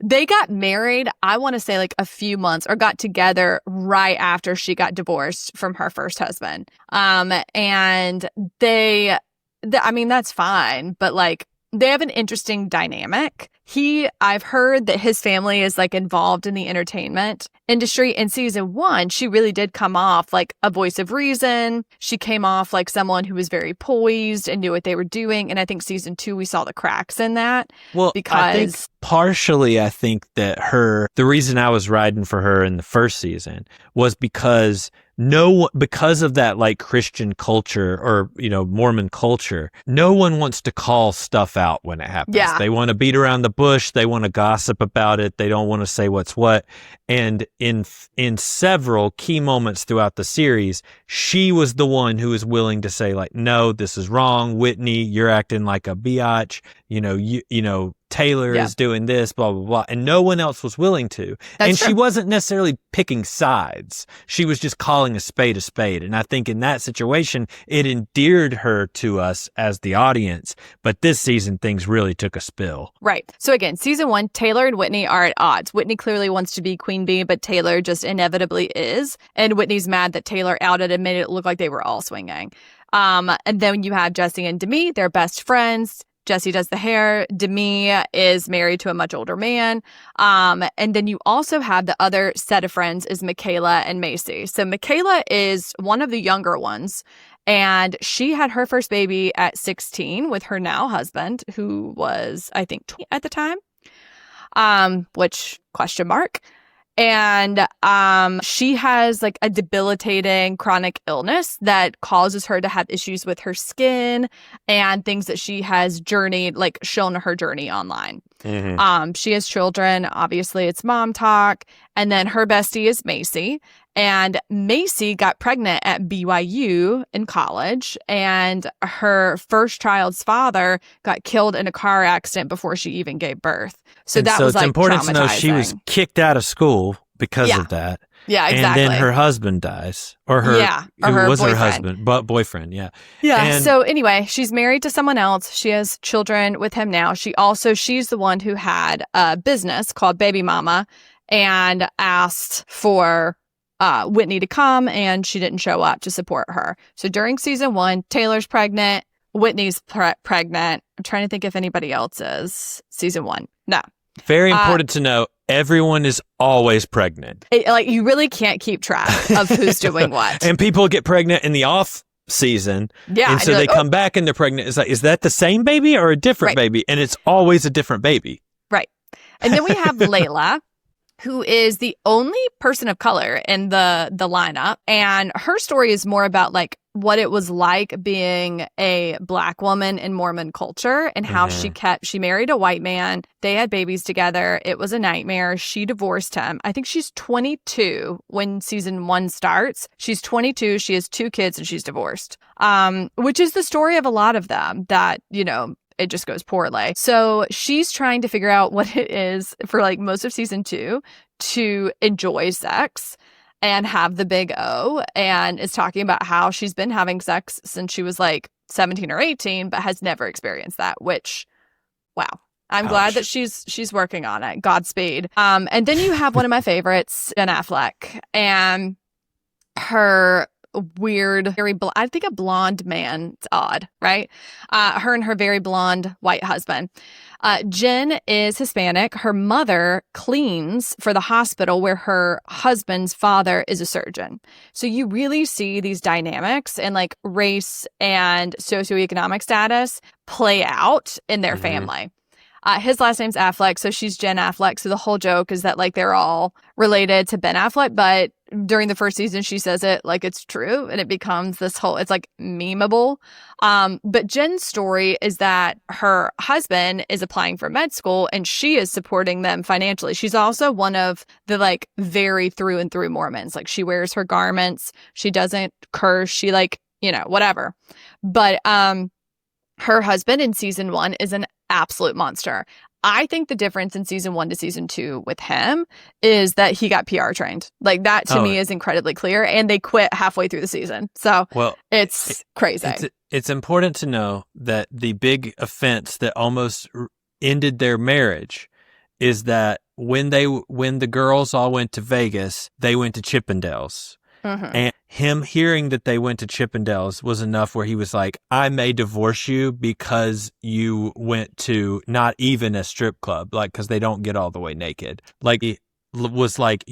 They got married, I want to say like a few months, or got together right after she got divorced from her first husband. And I mean, that's fine, but like, they have an interesting dynamic. I've heard that his family is like involved in the entertainment industry. In season 1, she really did come off like a voice of reason. She came off like someone who was very poised and knew what they were doing. And I think season 2, we saw the cracks in that. Well, because I think that the reason I was riding for her in the first season was because because of that like Christian culture or, Mormon culture, no one wants to call stuff out when it happens. Yeah. They want to beat around the bush. They want to gossip about it. They don't want to say what's what. And in several key moments throughout the series, she was the one who was willing to say like, no, this is wrong. Whitney, you're acting like a biatch. Taylor is doing this, blah, blah, blah. And no one else was willing to. That's true. She wasn't necessarily picking sides. She was just calling a spade a spade. And I think in that situation, it endeared her to us as the audience. But this season, things really took a spill. Right. So again, season 1, Taylor and Whitney are at odds. Whitney clearly wants to be queen bee, but Taylor just inevitably is. And Whitney's mad that Taylor outed and made it look like they were all swinging. And then you have Jessie and Demi. They're best friends. Jessie does the hair. Demi is married to a much older man. And then you also have the other set of friends is Michaela and Macy. So Michaela is one of the younger ones. And she had her first baby at 16 with her now husband, who was, I think, 20 at the time, which question mark. And she has like a debilitating chronic illness that causes her to have issues with her skin and things that she has shown her journey online. She has children. Obviously, it's mom talk. And then her bestie is Macy. And Macy got pregnant at BYU in college, and her first child's father got killed in a car accident before she even gave birth. So that was it's important to know she was kicked out of school because of that. Yeah, exactly. And then her husband dies. Or her husband, but boyfriend, yeah. Yeah. And so anyway, she's married to someone else. She has children with him now. She's the one who had a business called Baby Mama and asked for Whitney to come, and she didn't show up to support her. So during season 1, Taylor's pregnant, Whitney's pregnant. I'm trying to think if anybody else is. Season 1. No. Very important to know, everyone is always pregnant. You really can't keep track of who's doing what. And people get pregnant in the off season. Yeah. And so they come back and they're pregnant. It's like, is that the same baby or a different baby? And it's always a different baby. Right. And then we have Layla, who is the only person of color in the lineup. And her story is more about like what it was like being a Black woman in Mormon culture and how she married a white man. They had babies together. It was a nightmare. She divorced him. I think she's 22 when season 1 starts. She's 22. She has 2 kids and she's divorced, which is the story of a lot of them that, it just goes poorly. So she's trying to figure out what it is for like most of season 2 to enjoy sex and have the big O, and is talking about how she's been having sex since she was like 17 or 18, but has never experienced that, which, wow. I'm glad that she's working on it. Godspeed. And then you have one of my favorites, Ben Affleck, and her weird, I think a blonde man. It's odd, right? Her and her very blonde white husband. Jen is Hispanic. Her mother cleans for the hospital where her husband's father is a surgeon. So you really see these dynamics and like race and socioeconomic status play out in their family. His last name's Affleck, so she's Jen Affleck. So the whole joke is that like they're all related to Ben Affleck, but during the first season, she says it like it's true, and it becomes this whole, it's like memeable. But Jen's story is that her husband is applying for med school and she is supporting them financially. She's also one of the like very through and through Mormons. Like she wears her garments. She doesn't curse. She like, whatever. But her husband in season 1 is an absolute monster. I think the difference in season 1 to season 2 with him is that he got PR trained. Like that to me is incredibly clear, and they quit halfway through the season. So it's crazy. It's important to know that the big offense that almost ended their marriage is that when the girls all went to Vegas, they went to Chippendales. And him hearing that they went to Chippendales was enough where he was like, I may divorce you because you went to not even a strip club, like, because they don't get all the way naked. Like, he was like,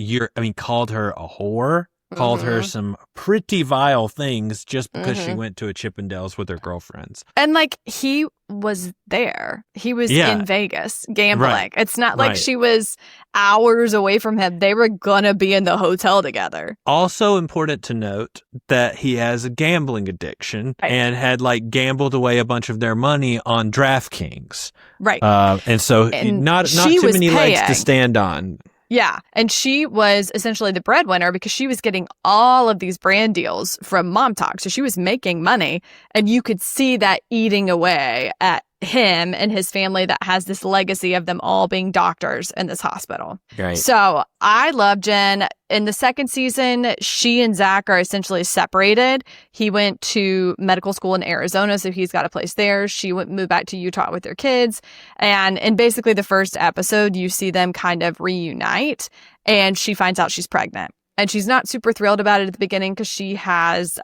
called her a whore, called her some pretty vile things just because she went to a Chippendales with her girlfriends. And like, he was there. He was in Vegas gambling. Right. It's not like she was hours away from him. They were gonna be in the hotel together. Also important to note that he has a gambling addiction and had like gambled away a bunch of their money on DraftKings. Right. And so not too many legs to stand on. Yeah. And she was essentially the breadwinner because she was getting all of these brand deals from Mom Talk. So she was making money, and you could see that eating away at him and his family that has this legacy of them all being doctors in this hospital. Right. So I love Jen. In the second season, she and Zach are essentially separated. He went to medical school in Arizona, so he's got a place there. She moved back to Utah with their kids. And in basically the first episode, you see them kind of reunite, and she finds out she's pregnant. And she's not super thrilled about it at the beginning because she has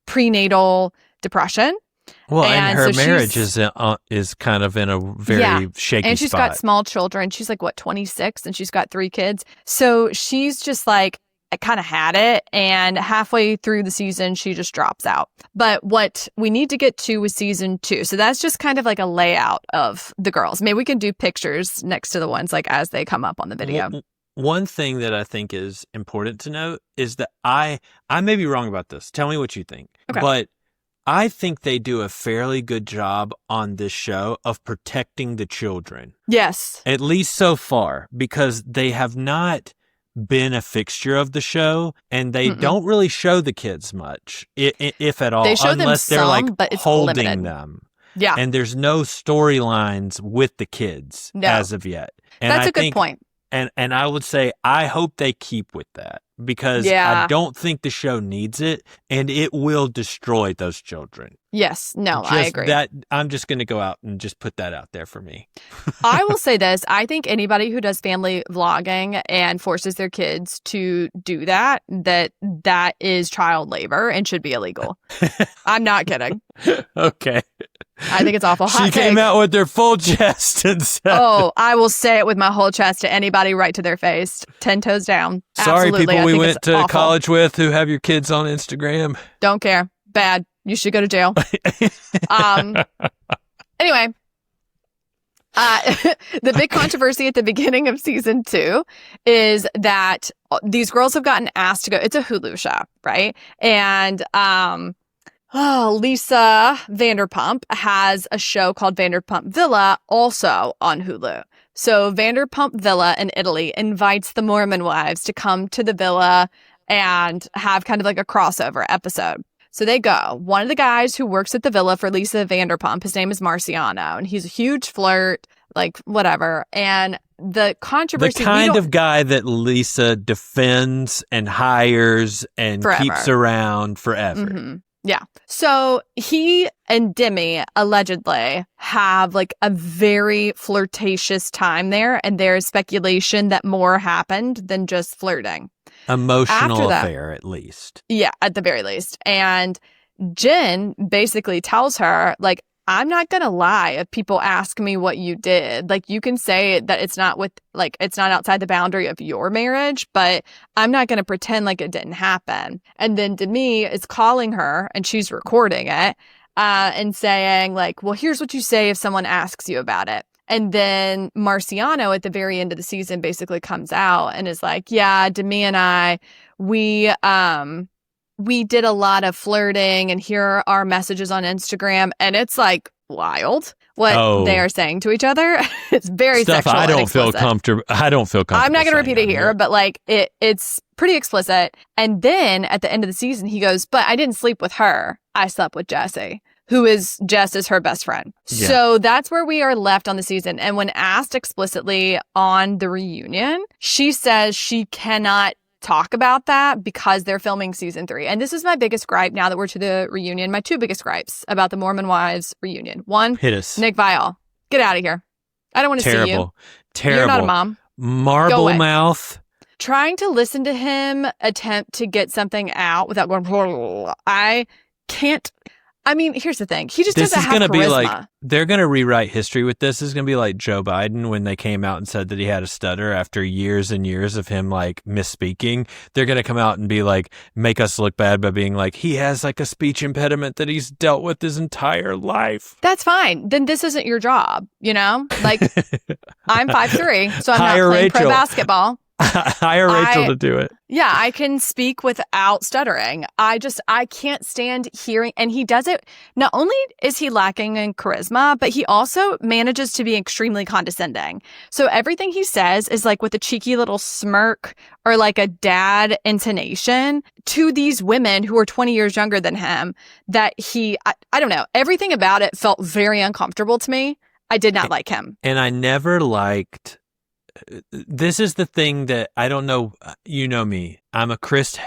prenatal depression. Well, and her marriage is kind of in a very shaky spot. And she's got small children. She's like, 26? And she's got 3 kids. So she's just like, I kind of had it. And halfway through the season, she just drops out. But what we need to get to is season 2. So that's just kind of like a layout of the girls. Maybe we can do pictures next to the ones like as they come up on the video. one thing that I think is important to note is that I may be wrong about this. Tell me what you think. Okay. But I think they do a fairly good job on this show of protecting the children. Yes. At least so far, because they have not been a fixture of the show, and they don't really show the kids much, if at all, They show unless them they're some, like but it's holding limited. them. Yeah. And there's no storylines with the kids as of yet. And That's a good point. And I would say I hope they keep with that, because I don't think the show needs it, and it will destroy those children. Yes. No, I agree. I'm just going to go out and just put that out there for me. I will say this. I think anybody who does family vlogging and forces their kids to do that is child labor and should be illegal. I'm not kidding. Okay. I think it's awful. She came out with her full chest and said, "Oh, I will say it with my whole chest to anybody right to their face, 10 toes down." Sorry, Absolutely. people we went to college with who have your kids on Instagram. Don't care. Bad. You should go to jail. Anyway, the big controversy at the beginning of season 2 is that these girls have gotten asked to go. It's a Hulu show, right? And Lisa Vanderpump has a show called Vanderpump Villa, also on Hulu. So Vanderpump Villa in Italy invites the Mormon wives to come to the villa and have kind of like a crossover episode. So they go. One of the guys who works at the villa for Lisa Vanderpump, his name is Marciano, and he's a huge flirt, like whatever. And the controversy... The kind of guy that Lisa defends and hires and keeps around forever. Mm-hmm. Yeah. So he and Demi allegedly have like a very flirtatious time there, and there is speculation that more happened than just flirting. Emotional affair, at least. Yeah, at the very least. And Jen basically tells her, like, I'm not going to lie if people ask me what you did. Like, you can say that it's not outside the boundary of your marriage, but I'm not going to pretend like it didn't happen. And then Demi is calling her, and she's recording it, and saying, like, well, here's what you say if someone asks you about it. And then Marciano at the very end of the season basically comes out and is like, yeah, Demi and I, we did a lot of flirting, and here are our messages on Instagram. And it's like wild what they are saying to each other. It's very stuff sexual. I don't feel comfortable. I'm not going to repeat it here, but like it's pretty explicit. And then at the end of the season, he goes, but I didn't sleep with her. I slept with Jessie, who is Jess is her best friend. Yeah. So that's where we are left on the season. And when asked explicitly on the reunion, she says she cannot talk about that because they're filming season 3. And this is my biggest gripe now that we're to the reunion. My 2 biggest gripes about the Mormon Wives reunion. 1, hit us. Nick Viall. Get out of here. I don't want to see you. Terrible. You're not a mom. Marble mouth. Trying to listen to him attempt to get something out without going, I can't. I mean, here's the thing. He just doesn't have charisma. This is going to be like, they're going to rewrite history with this. This is going to be like Joe Biden when they came out and said that he had a stutter after years and years of him like misspeaking. They're going to come out and be like, make us look bad by being like, he has like a speech impediment that he's dealt with his entire life. That's fine. Then this isn't your job, you know? Like, I'm 5'3", so I'm not playing pro basketball. Hire Rachel to do it. Yeah, I can speak without stuttering. I can't stand hearing, and he does it. Not only is he lacking in charisma, but he also manages to be extremely condescending. So everything he says is like with a cheeky little smirk or like a dad intonation to these women who are 20 years younger than him that I don't know. Everything about it felt very uncomfortable to me. I did not like him. And I never liked... This is the thing that I don't know. You know me. I'm a Chris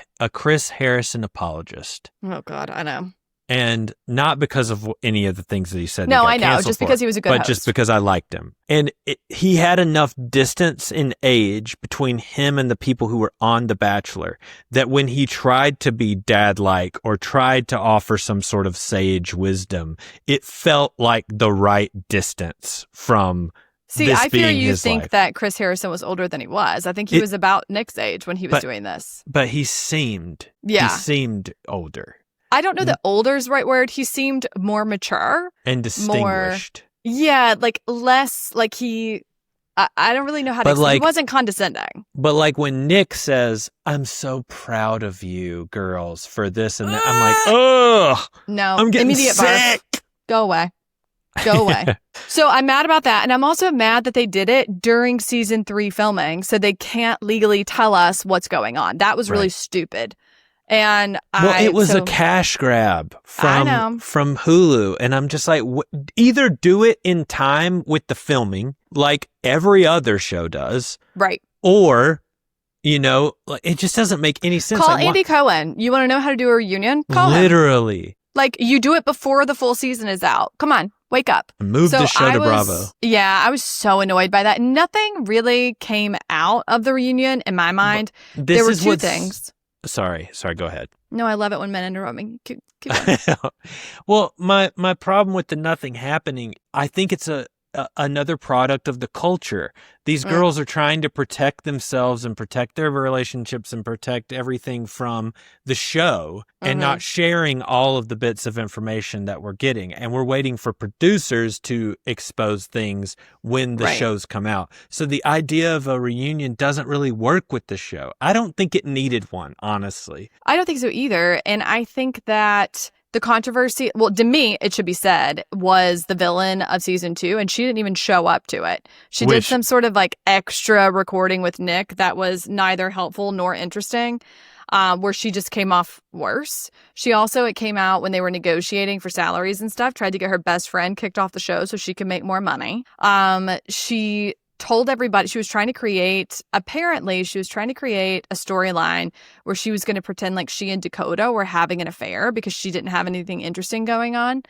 Harrison apologist. Oh God, I know. And not because of any of the things that he said. No, I know. Just because he was a good host. But just because I liked him. And he had enough distance in age between him and the people who were on The Bachelor that when he tried to be dad-like or tried to offer some sort of sage wisdom, it felt like the right distance from... See, I fear you think that Chris Harrison was older than he was. I think he was about Nick's age when he was doing this. But he seemed older. I don't know that older is the right word. He seemed more mature. And distinguished. Yeah, like less, like he, I don't really know how to But explain. He like, wasn't condescending. but like when Nick says, "I'm so proud of you, girls, for this and that," I'm like, "Ugh, No, I'm getting immediate sick." barf. Go away. Go away. So I'm mad about that. And I'm also mad that they did it during season 3 filming. So they can't legally tell us what's going on. That was really Right. stupid. And Well, it was a cash grab I know. from Hulu, and I'm just like, either do it in time with the filming, like every other show does, Right. or like, it just doesn't make any sense. Call Like, Andy Cohen. You want to know how to do a reunion? Call him. literally Like, you do it before the full season is out. Come on, wake up. move the show to Bravo. Yeah, I was so annoyed by that. Nothing really came out of the reunion in my mind. There were two things. Sorry, go ahead. No, I love it when men interrupt me. Keep going. Well, my problem with the nothing happening, I think it's another product of the culture. These girls are trying to protect themselves and protect their relationships and protect everything from the show and not sharing all of the bits of information that we're getting. And we're waiting for producers to expose things when the shows come out. So the idea of a reunion doesn't really work with the show. I don't think it needed one, honestly. I don't think so either. And I think that the controversy, well, to me, it should be said, was the villain of season 2, and she didn't even show up to it. She did some sort of like extra recording with Nick that was neither helpful nor interesting, where she just came off worse. It came out when they were negotiating for salaries and stuff, tried to get her best friend kicked off the show so she could make more money. She told everybody she was trying to create a storyline where she was going to pretend like she and Dakota were having an affair because she didn't have anything interesting going on.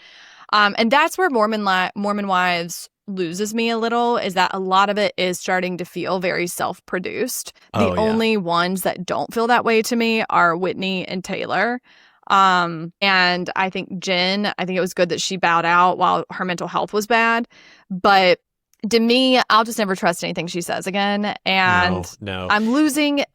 And that's where Mormon Wives loses me a little, is that a lot of it is starting to feel very self-produced. The only ones that don't feel that way to me are Whitney and Taylor. And I think Jen, it was good that she bowed out while her mental health was bad. But to me, I'll just never trust anything she says again. And no. I'm losing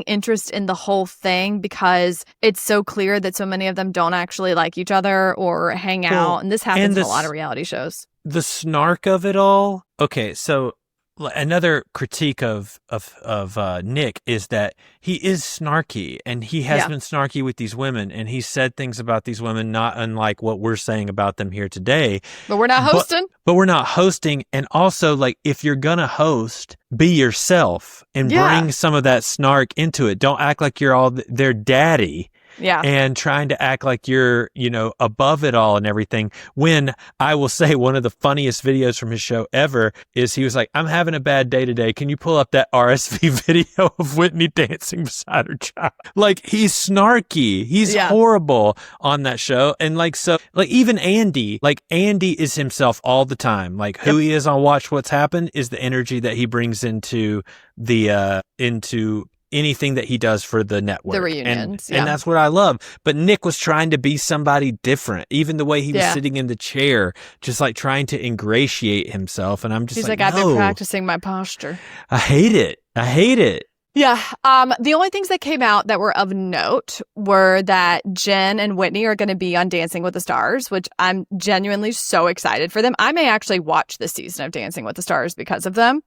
interest in the whole thing because it's so clear that so many of them don't actually like each other or hang out. And this happens in a lot of reality shows. The snark of it all. Okay, so another critique of Nick is that he is snarky, and he has been snarky with these women, and he said things about these women not unlike what we're saying about them here today. But we're not hosting. But we're not hosting, and also, like, if you're gonna host, be yourself and bring some of that snark into it. Don't act like you're all their daddy. Yeah. And trying to act like you're, above it all and everything. When I will say one of the funniest videos from his show ever is he was like, "I'm having a bad day today. Can you pull up that RSV video of Whitney dancing beside her child?" Like, he's snarky. He's horrible on that show. And even Andy is himself all the time. Like, who he is on Watch What's Happened is the energy that he brings into anything that he does for the network. The reunions, and that's what I love. But Nick was trying to be somebody different. Even the way he was sitting in the chair, just like trying to ingratiate himself. And I'm just He's like, I've been practicing my posture. I hate it. Yeah. The only things that came out that were of note were that Jen and Whitney are going to be on Dancing with the Stars, which I'm genuinely so excited for them. I may actually watch this season of Dancing with the Stars because of them.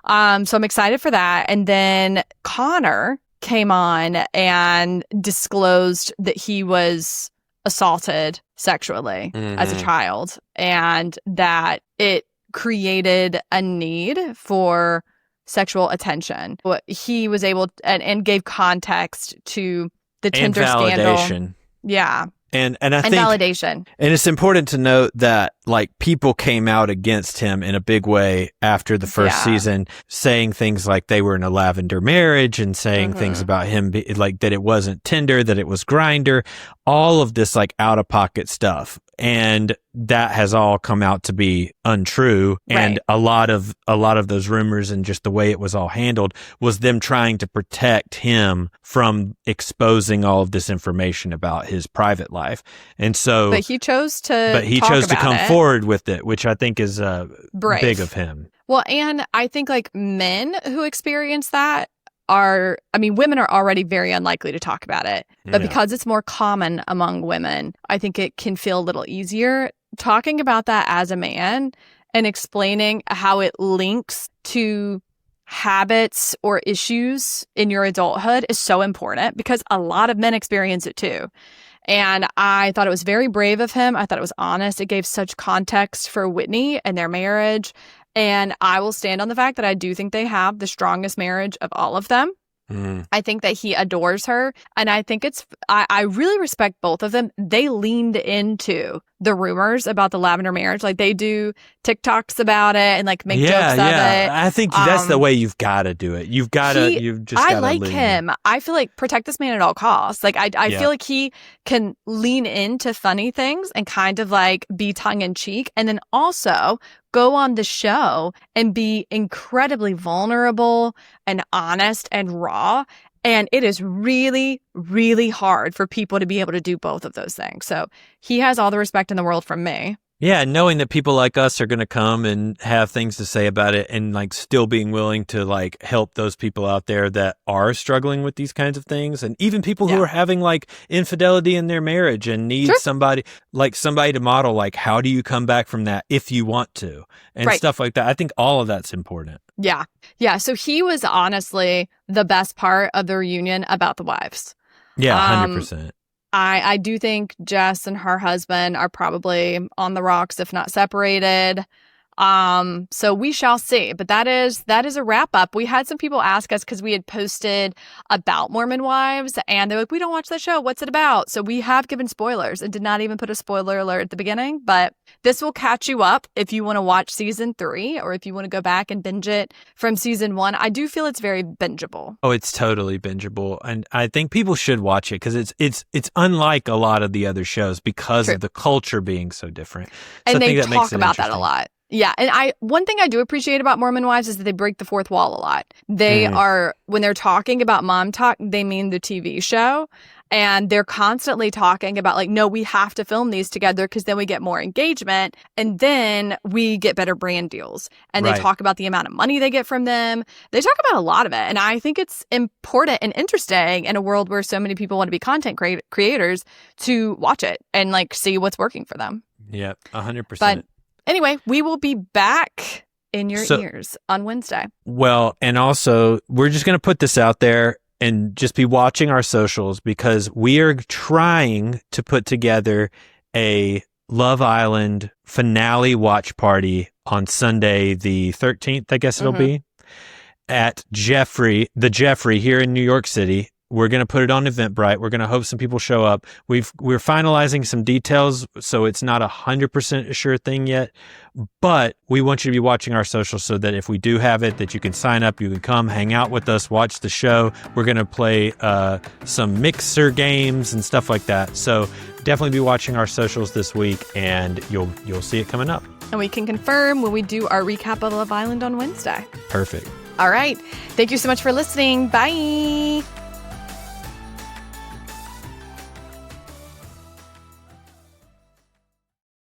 So I'm excited for that. And then Connor came on and disclosed that he was assaulted sexually as a child, and that it created a need for sexual attention. He was able and gave context to the Tinder scandal. Yeah. And I think validation. And it's important to note that, like, people came out against him in a big way after the first season, saying things like they were in a lavender marriage and saying things about him, like that it wasn't Tinder, that it was Grindr, all of this like out of pocket stuff. And that has all come out to be untrue. Right. And a lot of those rumors and just the way it was all handled was them trying to protect him from exposing all of this information about his private life. And so, but he chose to come forward with it, which I think is brave. Big of him. Well, and I think like men who experience that women are already very unlikely to talk about it, but because it's more common among women, I think it can feel a little easier talking about that as a man and explaining how it links to habits or issues in your adulthood is so important because a lot of men experience it too. And I thought it was very brave of him. I thought it was honest. It gave such context for Whitney and their marriage. And I will stand on the fact that I do think they have the strongest marriage of all of them. I think that he adores her. And I think I really respect both of them. They leaned into the rumors about the lavender marriage. Like they do TikToks about it and like make jokes of it. I think that's the way you've got to do it. You've just got to I like him. I feel like protect this man at all costs. Like I feel like he can lean into funny things and kind of like be tongue in cheek. And then also go on the show and be incredibly vulnerable and honest and raw. And it is really, really hard for people to be able to do both of those things. So he has all the respect in the world from me. Yeah, knowing that people like us are going to come and have things to say about it and like still being willing to like help those people out there that are struggling with these kinds of things. And even people who are having like infidelity in their marriage and need somebody to model, like, how do you come back from that if you want to and stuff like that. I think all of that's important. Yeah. Yeah. So he was honestly the best part of the reunion about the wives. Yeah, 100%. I do think Jess and her husband are probably on the rocks, if not separated. So we shall see. But that is a wrap up. We had some people ask us because we had posted about Mormon wives and they're like, we don't watch the show. What's it about? So we have given spoilers and did not even put a spoiler alert at the beginning, but this will catch you up if you want to watch season 3 or if you want to go back and binge it from season 1. I do feel it's very bingeable. Oh, it's totally bingeable. And I think people should watch it because it's unlike a lot of the other shows because of the culture being so different. So and they talk about that a lot. Yeah. And one thing I do appreciate about Mormon wives is that they break the fourth wall a lot. They are, when they're talking about Mom Talk, they mean the TV show. And they're constantly talking about like, no, we have to film these together because then we get more engagement and then we get better brand deals. And they talk about the amount of money they get from them. They talk about a lot of it. And I think it's important and interesting in a world where so many people want to be content creators to watch it and like see what's working for them. Yeah, 100%. But anyway, we will be back in your ears on Wednesday. Well, and also we're just going to put this out there and just be watching our socials because we are trying to put together a Love Island finale watch party on Sunday, the 13th, I guess it'll be, at the Jeffrey here in New York City. We're going to put it on Eventbrite. We're going to hope some people show up. We're finalizing some details, so it's not 100% a sure thing yet. But we want you to be watching our socials so that if we do have it, that you can sign up, you can come hang out with us, watch the show. We're going to play some mixer games and stuff like that. So definitely be watching our socials this week, and you'll see it coming up. And we can confirm when we do our recap of Love Island on Wednesday. Perfect. All right. Thank you so much for listening. Bye.